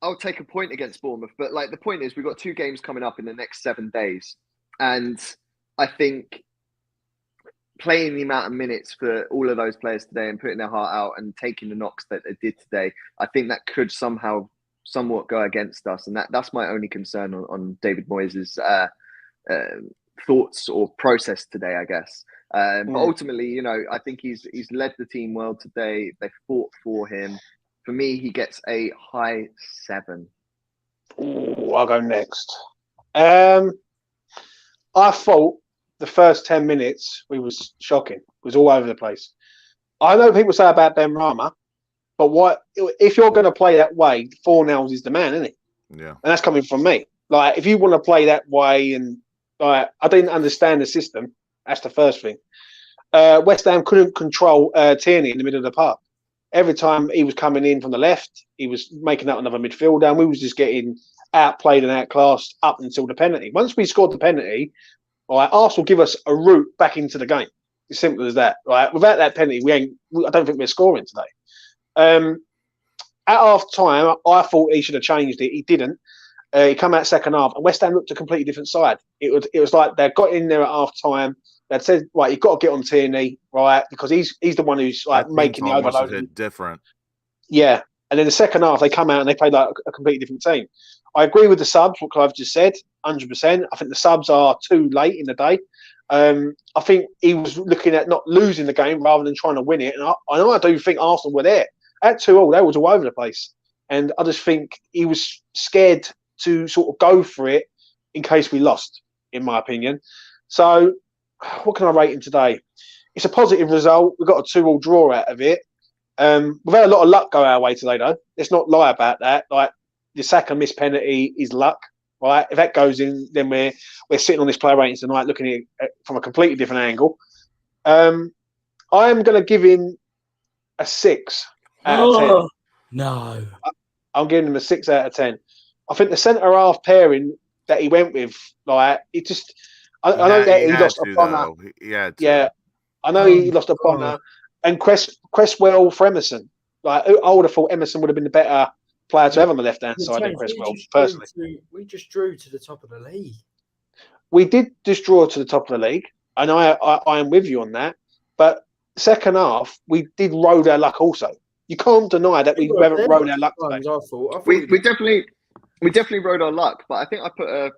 I'll take a point against Bournemouth, but like the point is we've got 2 games coming up in the next 7 days, and I think playing the amount of minutes for all of those players today and putting their heart out and taking the knocks that they did today, I think that could somewhat go against us, and that's my only concern on David Moyes' thoughts or process today, I guess. But ultimately, you know, I think he's led the team well today. They fought for him. For me, he gets a high 7. Ooh, I'll go next. I thought the first 10 minutes was shocking. It was all over the place. I know people say about Benrahma, but if you're going to play that way, Fornals is the man, isn't it? Yeah. And that's coming from me. Like, if you want to play that way, and like, I didn't understand the system. That's the first thing. West Ham couldn't control Tierney in the middle of the park. Every time he was coming in from the left, he was making up another midfielder, and we was just getting outplayed and outclassed up until the penalty. Once we scored the penalty, right, Arsenal give us a route back into the game. As simple as that. Right, without that penalty, I don't think we're scoring today. At half time, I thought he should have changed it. He didn't. He come out second half, and West Ham looked a completely different side. It was like they got in there at half time. They said, right, you've got to get on Tierney, right, because he's the one who's like making the overload. Different. Yeah, and then the second half they come out and they play like a completely different team. I agree with the subs, what Clive just said, 100%. I think the subs are too late in the day. I think he was looking at not losing the game rather than trying to win it. And I do think Arsenal were there at 2-2. They was all over the place, and I just think he was scared to sort of go for it in case we lost, in my opinion. So, what can I rate him today? It's a positive result. We got a 2-2 draw out of it. We've had a lot of luck go our way today, though. Let's not lie about that. Like, the Saka missed penalty is luck, right? If that goes in, then we're sitting on this player rating tonight, looking at it from a completely different angle. I am going to give him a 6 out of 10. No, I'm giving him a 6 out of 10. I think the centre half pairing that he went with, like, it just. I know that he lost a Bonner. Yeah, I know he lost a Bonner, and Cresswell for Emerson. Like, I would have thought Emerson would have been the better player to have on the left-hand side than Cresswell, personally. We just drew to the top of the league. We did just draw to the top of the league, and I am with you on that. But second half, we did rode our luck also. You can't deny that we haven't rode our luck today. We definitely rode our luck, but I think I put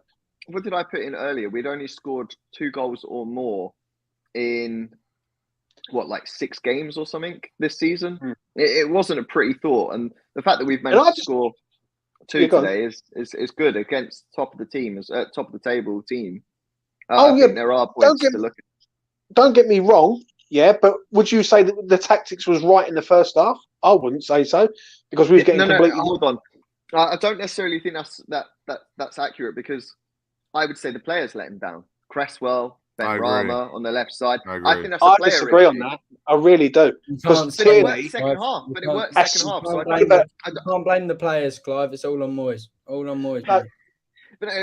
what did I put in earlier? We'd only scored 2 goals or more in like 6 games or something this season. It wasn't a pretty thought, and the fact that we've managed to score 2 today is good against top of the table team. I think there are points to look at. Don't get me wrong, but would you say that the tactics was right in the first half? I wouldn't say so, because we were getting completely. No, hold on. I don't necessarily think that's accurate, because I would say the players let him down. Cresswell, Benrahma on the left side. I think that's a player disagree on that. I really do. Because it worked second half. But it worked second half. So I can't blame the players, Clive. It's all on Moyes. All on Moyes. But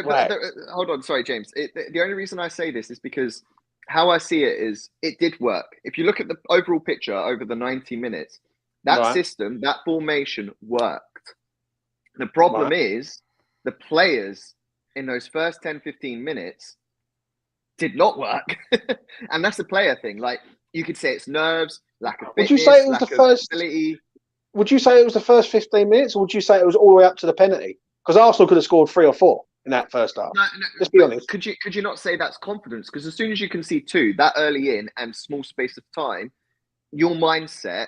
hold on. Sorry, James. The only reason I say this is because how I see it is it did work. If you look at the overall picture over the 90 minutes, that system, that formation worked. The problem is the players in those first 10, 15 minutes did not work. And that's the player thing. Like, you could say it's nerves, lack of fitness, would you say it was lack the of first ability. Would you say it was the first 15 minutes, or would you say it was all the way up to the penalty? Because Arsenal could have scored 3 or 4 in that first half. No, let's be honest. Could you not say that's confidence? Because as soon as you can see 2 that early in and small space of time, your mindset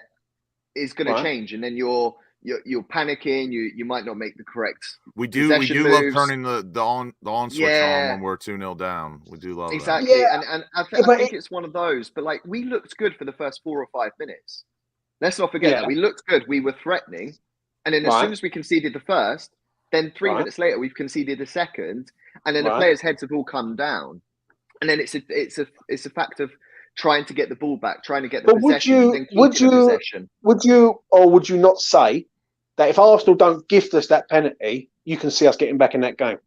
is going to change, and then you're panicking. You might not make the correct. We do love turning the on switch on when we're 2-0 down. We do love exactly. that. And I think it's one of those. But like, we looked good for the first 4 or 5 minutes. Let's not forget that we looked good. We were threatening, and then as soon as we conceded the first, then 3 minutes later we've conceded the second, and then the players' heads have all come down, and then it's a fact of trying to get the ball back, trying to get the possession. Would you not say that if Arsenal don't gift us that penalty, you can see us getting back in that game?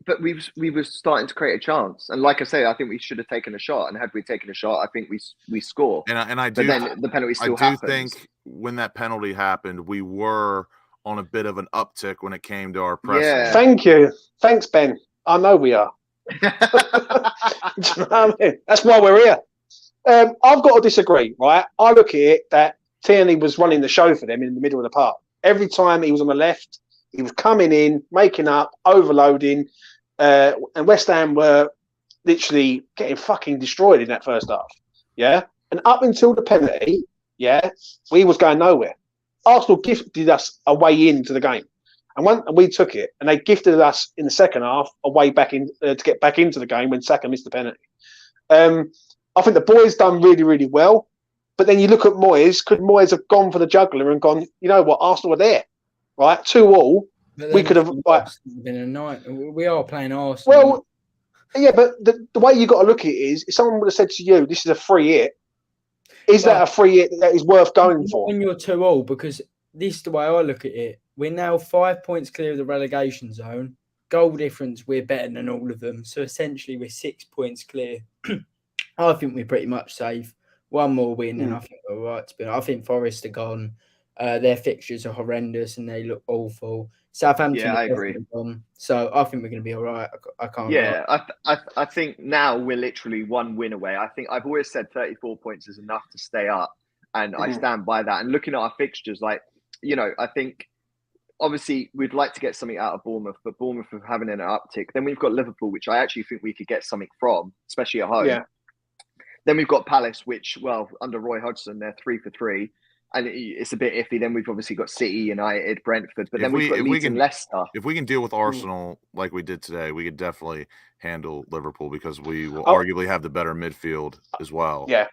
But we were starting to create a chance, and like I say, I think we should have taken a shot. And had we taken a shot, I think we score. And I do. But then the penalty still happens. I do think when that penalty happened, we were on a bit of an uptick when it came to our pressing. Yeah. Thank you. Thanks, Ben. I know we are. Do you know what I mean? That's why we're here. I've got to disagree, right? I look at it that Tierney was running the show for them in the middle of the park. Every time he was on the left, he was coming in, making up, overloading, and West Ham were literally getting fucking destroyed in that first half. Yeah, and up until the penalty, we was going nowhere. Arsenal gifted us a way into the game, and we took it, and they gifted us in the second half a way back in to get back into the game when Saka missed the penalty. I think the boys done really, really well, but then you look at Moyes. Could Moyes have gone for the juggler and gone, you know what, Arsenal were there, right? 2-2. We could have been a night. We are playing Arsenal. Well, yeah, but the way you got to look at it is, if someone would have said to you, "This is a free hit," is that a free hit that is worth going for? When you're 2-2, because this is the way I look at it. We're now 5 points clear of the relegation zone. Goal difference, we're better than all of them. So essentially, we're 6 points clear. I think we're pretty much safe. One more win, and I think we're all right to be. I think Forest are gone. Their fixtures are horrendous, and they look awful. Southampton, I agree. Gone, so I think we're going to be all right. I can't. Yeah, I think now we're literally 1 win away. I think I've always said 34 points is enough to stay up, and I stand by that. And looking at our fixtures, I think obviously we'd like to get something out of Bournemouth, but Bournemouth are having an uptick. Then we've got Liverpool, which I actually think we could get something from, especially at home. Yeah. Then we've got Palace, which, well, under Roy Hodgson, they're 3 for 3. And it's a bit iffy. Then we've obviously got City, United, Brentford, but then we've got Leeds and Leicester. If we can deal with Arsenal like we did today, we could definitely handle Liverpool, because we will arguably have the better midfield as well. Yeah.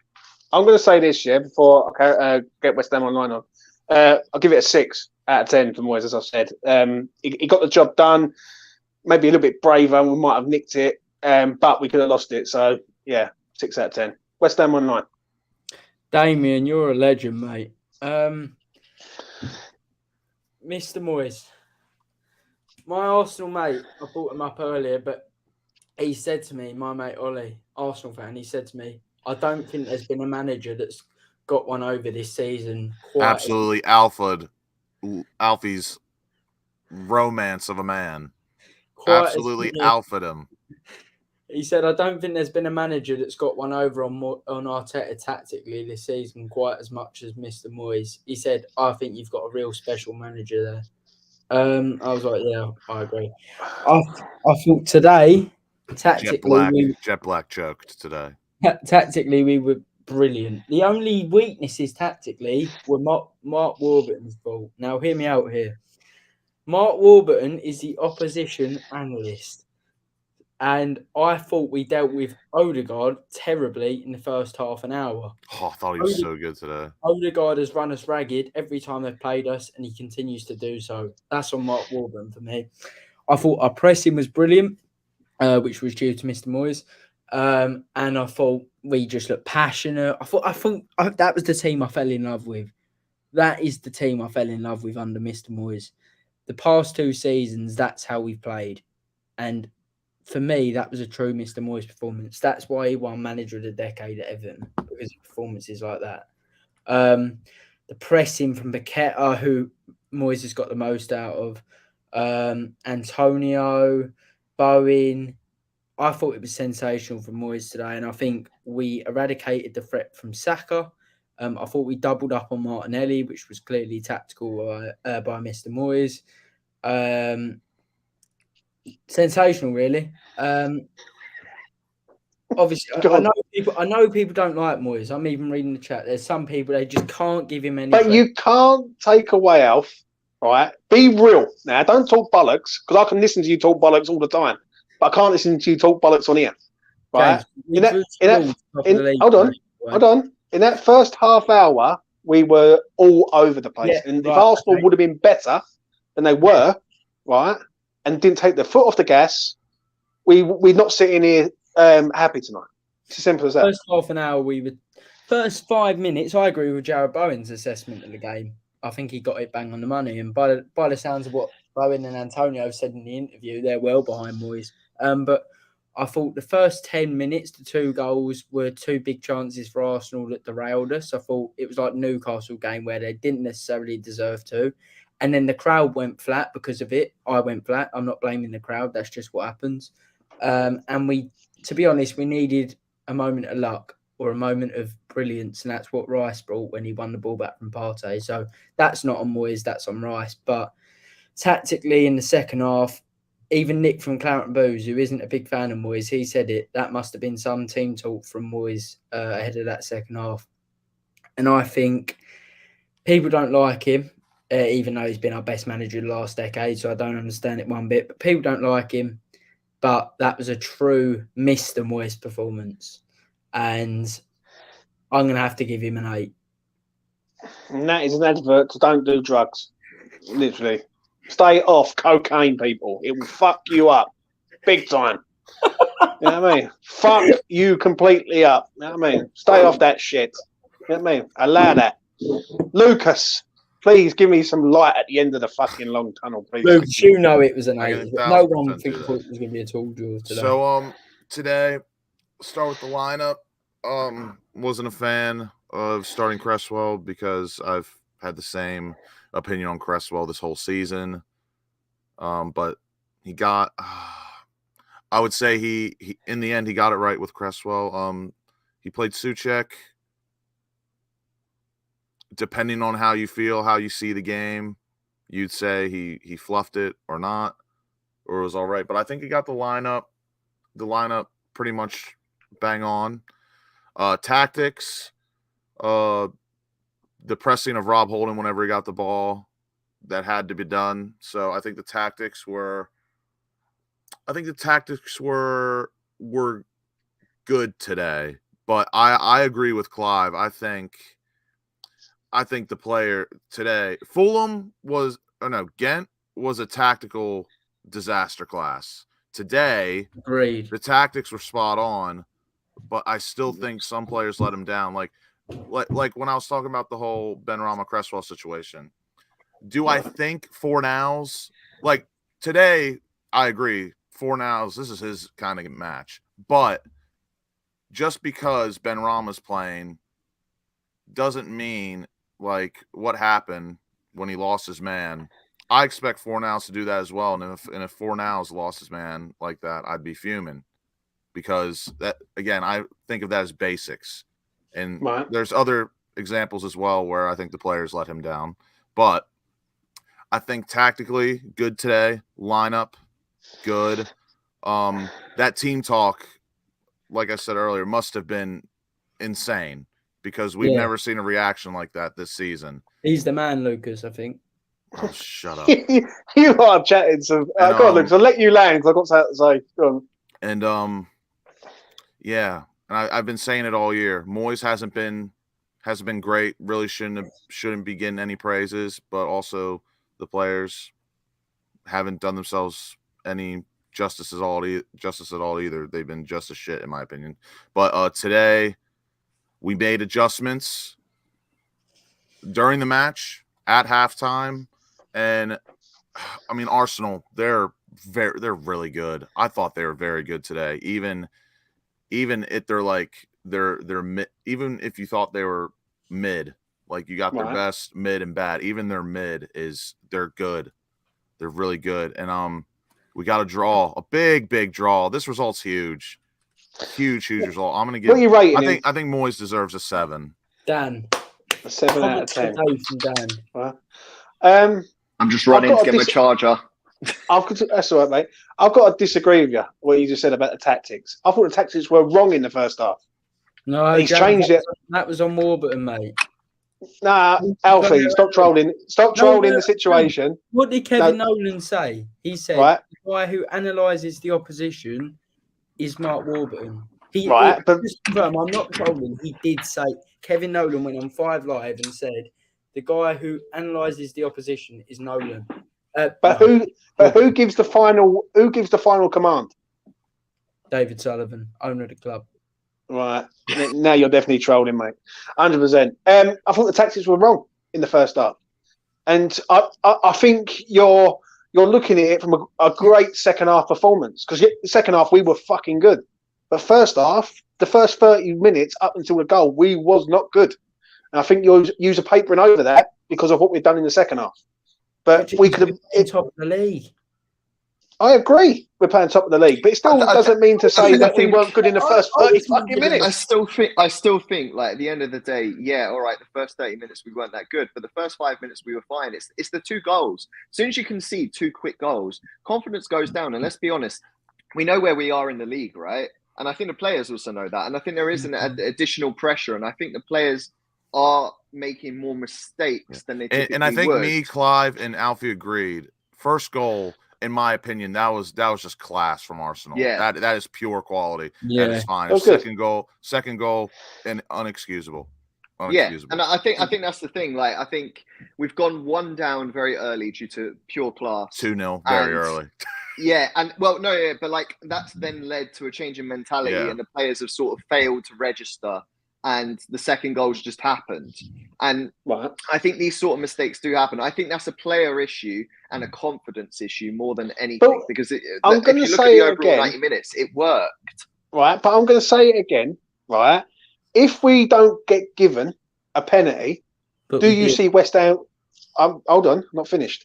I'm going to say this, before I get Westhamonline on. I'll give it a 6 out of 10 for Moyes, as I said. He got the job done, maybe a little bit braver, and we might have nicked it, but we could have lost it. So, 6 out of 10. Westhamonline. Damien, you're a legend, mate. Mr. Moyes, My Arsenal mate, I brought him up earlier, but he said to me, my mate Ollie, Arsenal fan, he said to me, I don't think there's been a manager that's got one over this season quite Absolutely, Alfie's romance of a man. Absolutely alphaed him. He said, I don't think there's been a manager that's got one over on Arteta tactically this season quite as much as Mr. Moyes. He said, I think you've got a real special manager there. I was like, yeah, I agree. I thought today, tactically, Jet Black choked today. Tactically, we were brilliant. The only weaknesses tactically were Mark Warburton's fault. Now, hear me out here. Mark Warburton is the opposition analyst. And I thought we dealt with Odegaard terribly in the first half an hour. Oh, I thought he was so good today. Odegaard has run us ragged every time they've played us, and he continues to do so. That's on Mark Warburton for me. I thought our pressing was brilliant, which was due to Mr. Moyes. And I thought we just looked passionate. I thought that was the team I fell in love with. That is the team I fell in love with under Mr. Moyes. The past 2 seasons, that's how we've played. And for me, that was a true Mr. Moyes performance. That's why he won Manager of the Decade at Everton, because of performances like that. The pressing from Paqueta, who Moyes has got the most out of, Antonio, Bowen. I thought it was sensational from Moyes today, and I think we eradicated the threat from Saka. I thought we doubled up on Martinelli, which was clearly tactical by Mr. Moyes. Sensational, really. Obviously, I know people don't like Moyes. I'm even reading the chat. There's some people they just can't give him any. But you can't take away Alf, right? Be real now. Don't talk bollocks, because I can listen to you talk bollocks all the time, but I can't listen to you talk bollocks on here, right? Hold on. In that first half hour, we were all over the place, and if Arsenal would have been better than they were, right, and didn't take the foot off the gas, we're not sitting here happy tonight. It's as simple as that. First half an hour, first 5 minutes. I agree with Jared Bowen's assessment of the game. I think he got it bang on the money, and by the sounds of what Bowen and Antonio said in the interview, they're well behind Moyes. But I thought the first 10 minutes, the 2 goals were 2 big chances for Arsenal that derailed us. I thought it was like Newcastle game where they didn't necessarily deserve to. And then the crowd went flat because of it. I went flat. I'm not blaming the crowd. That's just what happens. And to be honest, we needed a moment of luck or a moment of brilliance. And that's what Rice brought when he won the ball back from Partey. So that's not on Moyes, that's on Rice. But tactically in the second half, even Nick from Claret and Booze, who isn't a big fan of Moyes, he said it. That must have been some team talk from Moyes ahead of that second half. And I think people don't like him. Even though he's been our best manager the last decade, so I don't understand it one bit. But people don't like him. But that was a true Mr. Moyes performance. And I'm going to have to give him an 8. And that is an advert to don't do drugs. Literally. Stay off cocaine, people. It will fuck you up. Big time. You know what I mean? Fuck you completely up. You know what I mean? Stay off that shit. You know what I mean? Allow that. Lucas. Please give me some light at the end of the fucking long tunnel, please. Luke, you know it was an 8. No one thinks it was going to be a tall draw today. So, today, start with the lineup. Wasn't a fan of starting Cresswell because I've had the same opinion on Cresswell this whole season. But he got, I would say he in the end, he got it right with Cresswell. He played Soucek. Depending on how you feel, how you see the game, you'd say he fluffed it or not, or it was all right. But I think he got the lineup pretty much bang on. Tactics, the pressing of Rob Holding whenever he got the ball, that had to be done. So I think the tactics were good today. But I agree with Clive. I think the player today, Ghent was a tactical disaster class. Today, agreed. The tactics were spot on, but I still think some players let him down. Like when I was talking about the whole Benrahma Cresswell situation, do I think Fornals, today, I agree. Fornals, this is his kind of match. But just because Benrahma's playing doesn't mean like what happened when he lost his man. I expect Fornals to do that as well. And if Fornals lost his man like that, I'd be fuming. Because that, again, I think of that as basics. And there's other examples as well where I think the players let him down. But I think tactically, good today. Lineup, good. That team talk, like I said earlier, must have been insane because we've never seen a reaction like that this season. He's the man, Lucas, I think. Oh, shut up. You are chatting. So, go on, Lucas. I'll let you land because I've got something to say. Go on. And, yeah, and I've been saying it all year. Moyes hasn't been great. Really shouldn't be getting any praises, but also the players haven't done themselves any justice at all either. They've been just as shit in my opinion. But today we made adjustments during the match at halftime, and I mean Arsenal, they're really good. I thought they were very good today. Even if they're mid, even if you thought they were mid, like you got their best, mid, and bad. Even their mid they're good. They're really good. And we got a draw, a big draw. This result's huge. Huge result. I'm gonna give. What are you rating? I think Moyes deserves a 7. Dan. A 7 out of 10. Dan. Well, I'm just running to get my charger. That's all right, mate. I've got to disagree with you. What you just said about the tactics. I thought the tactics were wrong in the first half. No, he's changed it. That was on Warburton, mate. Nah, Alfie, stop trolling. Stop trolling the situation. What did Kevin Nolan say? He said the guy who analyses the opposition is Mark Warburton. I'm not trolling. He did say Kevin Nolan went on 5 Live and said the guy who analyses the opposition is Nolan. Who gives the final? Who gives the final command? David Sullivan, owner of the club. Right. Now you're definitely trolling, mate. 100%. I thought the tactics were wrong in the first half, and I think you're looking at it from a great second half performance because the second half we were fucking good, but first half, the first 30 minutes up until the goal, we was not good, and I think you're papering over that because of what we've done in the second half. But we could have top of the league. I agree. We're playing top of the league, but it still doesn't mean to say that we weren't good in the first 30 fucking minutes. I still think, like at the end of the day, yeah, all right. The first 30 minutes we weren't that good, but the first 5 minutes we were fine. It's the 2 goals. As soon as you concede 2 quick goals, confidence goes down. And let's be honest, we know where we are in the league, right? And I think the players also know that. And I think there is an additional pressure, and I think the players are making more mistakes than they typically would. And I think me, Clive, and Alfie agreed. First goal, in my opinion, that was just class from Arsenal. Yeah, that is pure quality. Yeah, that is fine. Okay. Second goal, and unexcusable. Yeah, and I think that's the thing. Like, I think we've gone 1 down very early due to pure class. 2-0 very early. Yeah, and but like that's then led to a change in mentality, and the players have sort of failed to register. And the second goal's just happened. And I think these sort of mistakes do happen. I think that's a player issue and a confidence issue more than anything. Because if you look at the overall 90 minutes, it worked. Right, but I'm going to say it again, right? If we don't get given a penalty, do you see West Ham... hold on, not finished.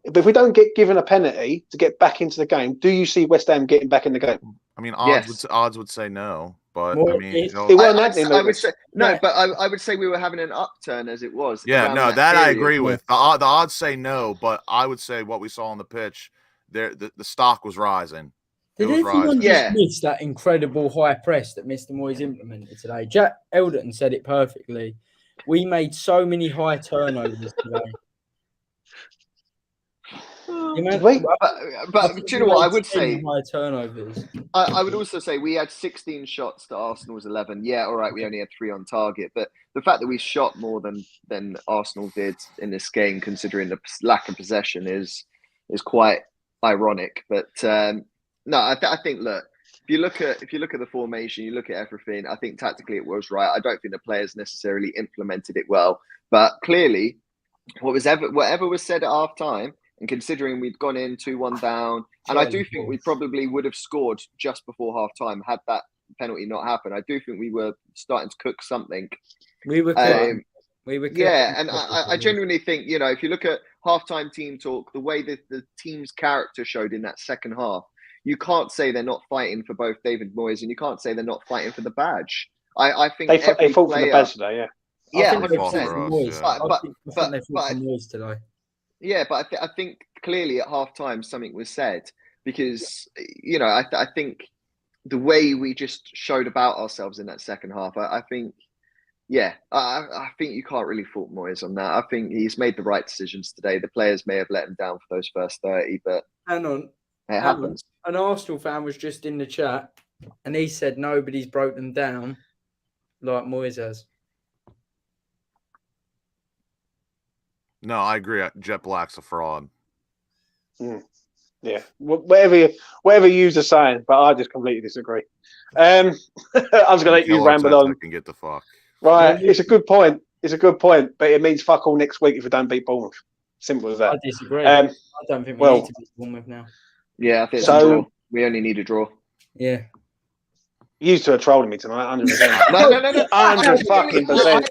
But if we don't get given a penalty to get back into the game, do you see West Ham getting back in the game? I mean, odds would say no. But well, I mean, I would say no, but I would say we were having an upturn as it was. Yeah, no, that I agree with. The odds say no, but I would say what we saw on the pitch, the stock was rising. Did everyone just miss that incredible high press that Mr. Moyes implemented today? Jack Elderton said it perfectly. We made so many high turnovers today. But do you know what I would say? High turnovers. I would also say we had 16 shots to Arsenal's 11. Yeah, all right, we only had 3 on target, but the fact that we shot more than Arsenal did in this game, considering the lack of possession, is quite ironic. But no, I think look, if you look at the formation, you look at everything. I think tactically it was right. I don't think the players necessarily implemented it well, but clearly, whatever was said at half time. And considering we'd gone in 2-1 down, and I do think we probably would have scored just before half-time had that penalty not happened. I do think we were starting to cook something. We were cooking. Yeah, and I genuinely think, if you look at half-time team talk, the way that the team's character showed in that second half, you can't say they're not fighting for both David Moyes, and you can't say they're not fighting for the badge. I think they fought for the badge today, yeah. Yeah, 100%. But they fought for Moyes today. Yeah, but I think clearly at half-time something was said because, I think the way we just showed about ourselves in that second half, I think, I think you can't really fault Moyes on that. I think he's made the right decisions today. The players may have let him down for those first 30, but it happens. An Arsenal fan was just in the chat and he said nobody's broke them down like Moyes has. No, I agree. Jet Black's a fraud. Yeah, whatever you use the saying, but I just completely disagree. I was going to let you ramble on. Can get the fuck. Right, it's a good point. But it means fuck all next week if we don't beat Bournemouth. Simple as that. I disagree. I don't think we need to beat Bournemouth now. Yeah, I think so. We only need a draw. Yeah. You two are trolling me tonight, 100%. No. 100%.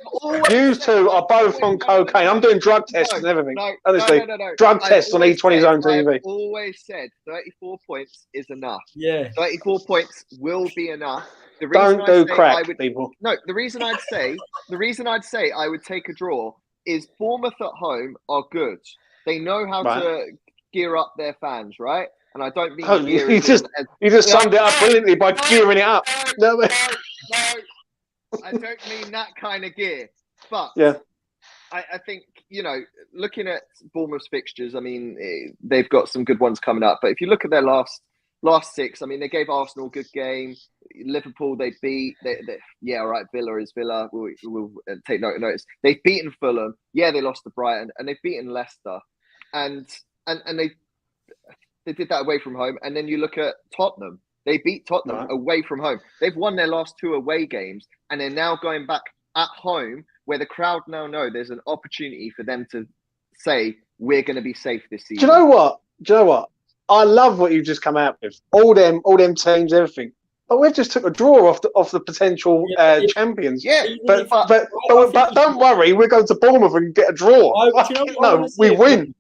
You two are both on cocaine. I'm doing drug tests and everything. Honestly, drug tests on E20 Zone TV. I've always said 34 points is enough. Yeah. 34 points will be enough. Don't do crack, people. No, the reason I'd say I would take a draw is Bournemouth at home are good. They know how to gear up their fans, right? And I don't mean you just summed it up brilliantly by gearing it up. No, I don't mean that kind of gear. But I think, looking at Bournemouth's fixtures, I mean, they've got some good ones coming up. But if you look at their last six, I mean, they gave Arsenal a good game. Liverpool, they beat. Villa is Villa. We'll take notice. They've beaten Fulham. Yeah, they lost to Brighton. And they've beaten Leicester. And they did that away from home. And then you look at Tottenham. They beat Tottenham away from home. They've won their last 2 away games. And they're now going back at home where the crowd now know there's an opportunity for them to say, we're going to be safe this season. Do you know what? I love what you've just come out with. All them teams, everything. But we've just took a draw off the potential champions. Yeah, but don't worry, we're going to Bournemouth and get a draw. We win.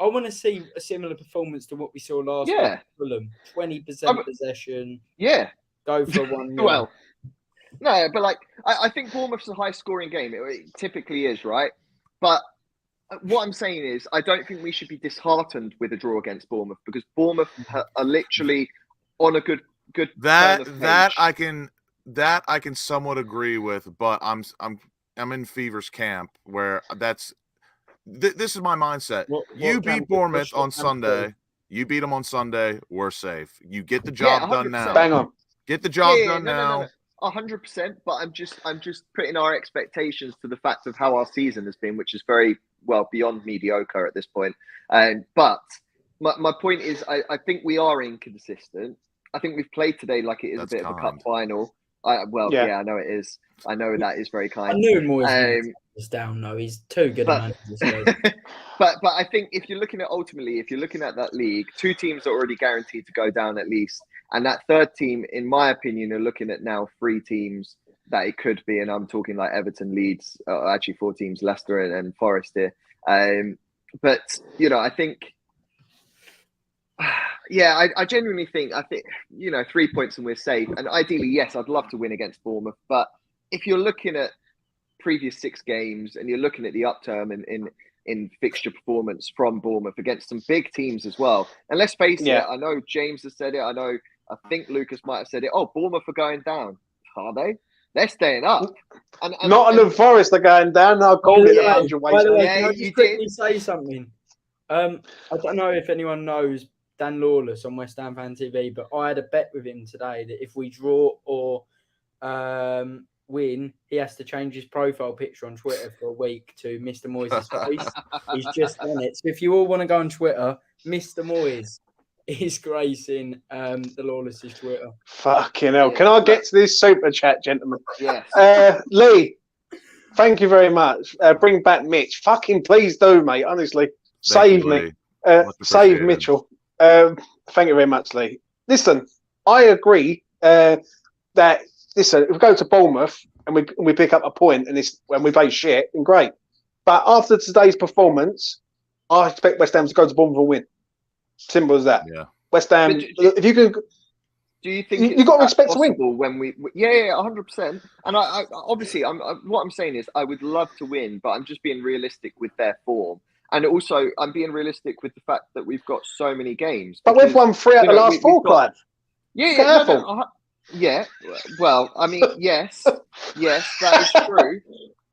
I want to see a similar performance to what we saw last week. Fulham, 20% possession. Yeah, go for 1. Well, no, but I think Bournemouth's a high-scoring game. It typically is, right? But what I'm saying is, I don't think we should be disheartened with a draw against Bournemouth because Bournemouth are literally on a good. That I can somewhat agree with, but I'm in Fever's camp where this is my mindset. You beat Bournemouth on Sunday. You beat them on Sunday. We're safe. You get the job done now. Bang on. Get the job done now. 100%. But I'm just putting our expectations to the fact of how our season has been, which is very beyond mediocre at this point. But my point is, I think we are inconsistent. I think we've played today like it is a bit of a cup final. I know it is. I know that is very kind. I knew Moyes was down though. He's too good a man. But I think if you're looking at that league, 2 teams are already guaranteed to go down at least. And that third team, in my opinion, are looking at now 3 teams that it could be. And I'm talking like Everton, Leeds, actually 4 teams, Leicester and Forest here. But, I think... I genuinely think, 3 points and we're safe. And ideally, yes, I'd love to win against Bournemouth. But if you're looking at previous 6 games and you're looking at the upturn in fixture performance from Bournemouth against some big teams as well. And let's face it, I know James has said it. I think Lucas might have said it. Oh, Bournemouth are going down. Are they? They're staying up. And Nottingham Forest are going down. I called it by the way, can I just quickly say something? I don't know if anyone knows Dan Lawless on West Ham Fan TV, but I had a bet with him today that if we draw or win, he has to change his profile picture on Twitter for a week to Mr. Moyes' face. He's just on it. So if you all want to go on Twitter, Mr. Moyes is gracing the Lawless's Twitter. Fucking hell. Can I get to this super chat, gentlemen? Yes. Lee, thank you very much. Bring back Mitch. Fucking please do, mate. Honestly. Save me. Save appreciated. Mitchell. Thank you very much, Lee. Listen, I agree that if we go to Bournemouth and we pick up a point and we play shit, then great. But after today's performance, I expect West Ham to go to Bournemouth and win. Simple as that. Yeah. West Ham. If you can. Do you think you've got to expect to win? When we 100%. And I obviously, what I'm saying is, I would love to win, but I'm just being realistic with their form, and also I'm being realistic with the fact that we've got so many games. But we've won 3 out of the last 4, Clive. Yeah. Well, I mean, yes, that is true.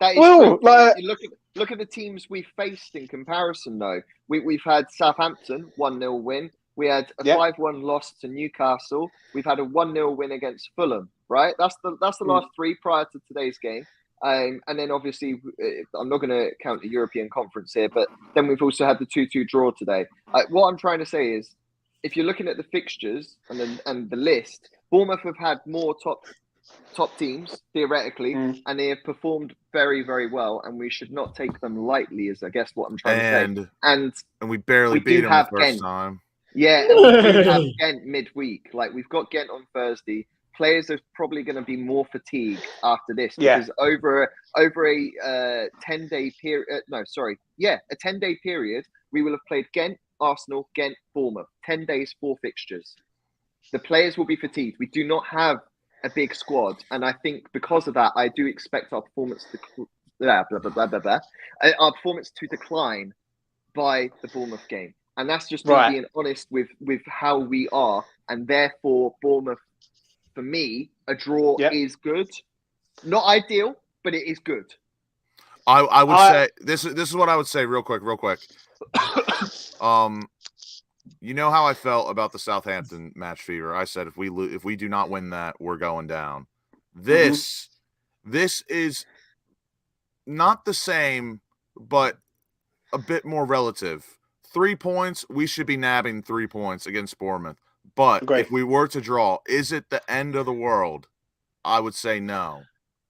That is true. Look at the teams we faced in comparison, though. We've had Southampton 1-0 win. We had a 5-1 loss to Newcastle. We've had a 1-0 win against Fulham, right? That's the last 3 prior to today's game. And then obviously, I'm not going to count the European Conference here, but then we've also had the 2-2 draw today. What I'm trying to say is, if you're looking at the fixtures and the list, Bournemouth have had more top teams theoretically, and they have performed very, very well, and we should not take them lightly. Is I guess what I'm trying to say. And we barely beat them the first time. Yeah, and we do have Ghent midweek. Like, we've got Ghent on Thursday. Players are probably going to be more fatigued after this because over a 10-day period. A 10-day period, we will have played Ghent, Arsenal, Ghent, Bournemouth. 10 days, 4 fixtures. The players will be fatigued. We do not have a big squad, and I think because of that, I do expect our performance our performance to decline by the Bournemouth game. And that's just me being honest with how we are. And therefore, Bournemouth, for me, a draw is good. Not ideal, but it is good. I would say this is what I would say real quick. You know how I felt about the Southampton match fever. I said if we do not win that, we're going down. This is not the same, but a bit more relative. 3 points, we should be nabbing 3 points against Bournemouth. But if we were to draw, is it the end of the world? I would say no.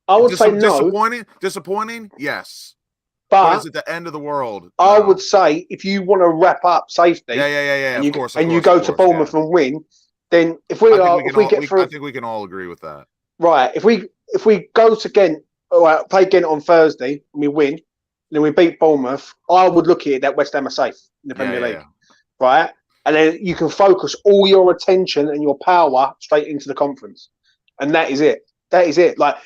I would say no. Disappointing? Yes. But is it the end of the world? I would say if you want to wrap up safety, and you go to Bournemouth and win, then if we get through, I think we can all agree with that. Right. If we go to Ghent, play Ghent on Thursday and we win, then we beat Bournemouth, I would look at it that West Ham are safe in the Premier League. Right? And then you can focus all your attention and your power straight into the conference. And that is it. Like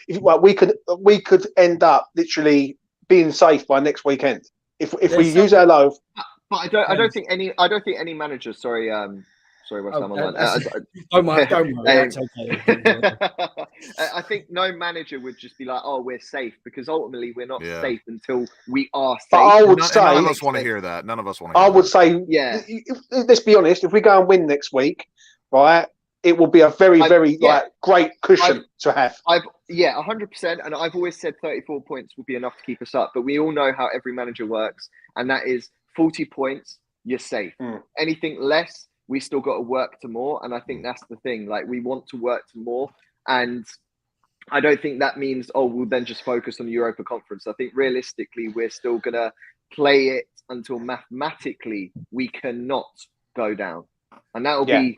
we could end up literally being safe by next weekend if we use our loaf. But I don't think any manager. Sorry, Westhamonline. Don't worry. That's okay. I think no manager would just be like, "Oh, we're safe," because ultimately we're not safe until we are safe. But I would say none of us want to hear that. None of us want to. I would say, let's be honest. If we go and win next week, right, it will be a very great cushion to have. 100%. And I've always said 34 points will be enough to keep us up. But we all know how every manager works, and that is 40 points, you're safe. Anything less, we still got to work to more. And I think that's the thing. Like, we want to work to more. And I don't think that means, we'll then just focus on the Europa Conference. I think realistically, we're still going to play it until mathematically we cannot go down. And that will be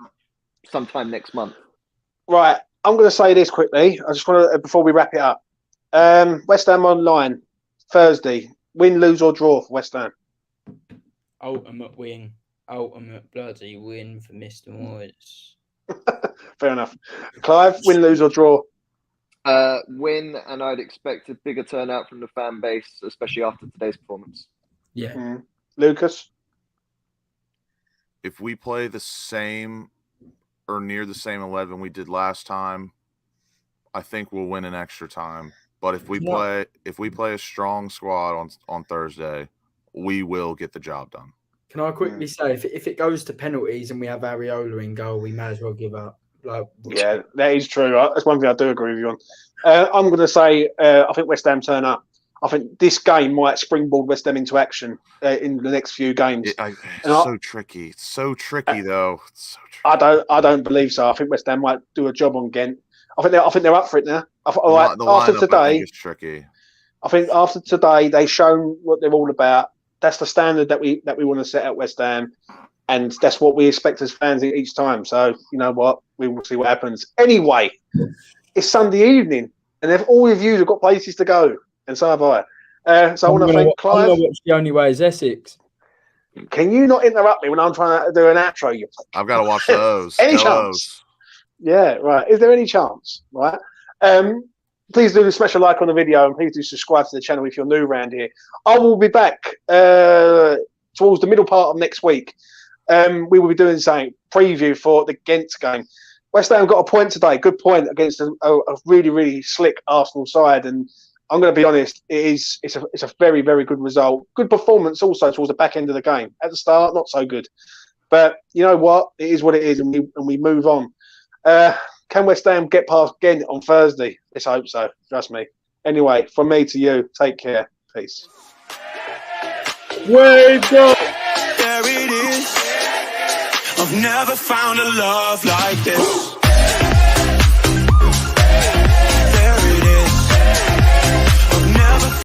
sometime next month. Right. I'm going to say this quickly. I just want to, before we wrap it up. Westhamonline, Thursday. Win, lose or draw for West Ham? Ultimate win. Ultimate bloody win for Mr. Moyes. Fair enough. Clive, win, lose or draw? Win, and I'd expect a bigger turnout from the fan base, especially after today's performance. Yeah. Lucas? If we play the same or near the same 11 we did last time, I think we'll win in extra time. But if we play a strong squad on Thursday, we will get the job done. Can I quickly say, if it goes to penalties and we have Areola in goal, we may as well give up. Yeah, that is true. That's one thing I do agree with you on. I'm going to say I think West Ham turn up. I think this game might springboard West Ham into action in the next few games. It's so tricky. It's so tricky, though. It's so tricky. I don't believe so. I think West Ham might do a job on Ghent. I think they're up for it now. After today, I think it's tricky. I think after today they've shown what they're all about. that's the standard that we want to set at West Ham, and that's what we expect as fans each time. So you know what, we will see what happens. Anyway, it's Sunday evening, and if all of you have got places to go, and so have I. So I want to thank Clive. I'm going to watch The Only Way is Essex. Can you not interrupt me when I'm trying to do an outro? You. I've got to watch those. Any chance? Yeah, right. Is there any chance? Right. Please do smash a like on the video, and please do subscribe to the channel if you're new around here. I will be back towards the middle part of next week. We will be doing something preview for the Ghent game. West Ham got a point today, good point against a really, really slick Arsenal side, and I'm going to be honest, it's a very, very good result. Good performance also towards the back end of the game. At the start, not so good, but you know what? It is what it is, and we move on. Can West Ham get past Ghent on Thursday? Let's hope so. Trust me. Anyway, from me to you, take care. Peace. Wake up! There it is. I've never found a love like this.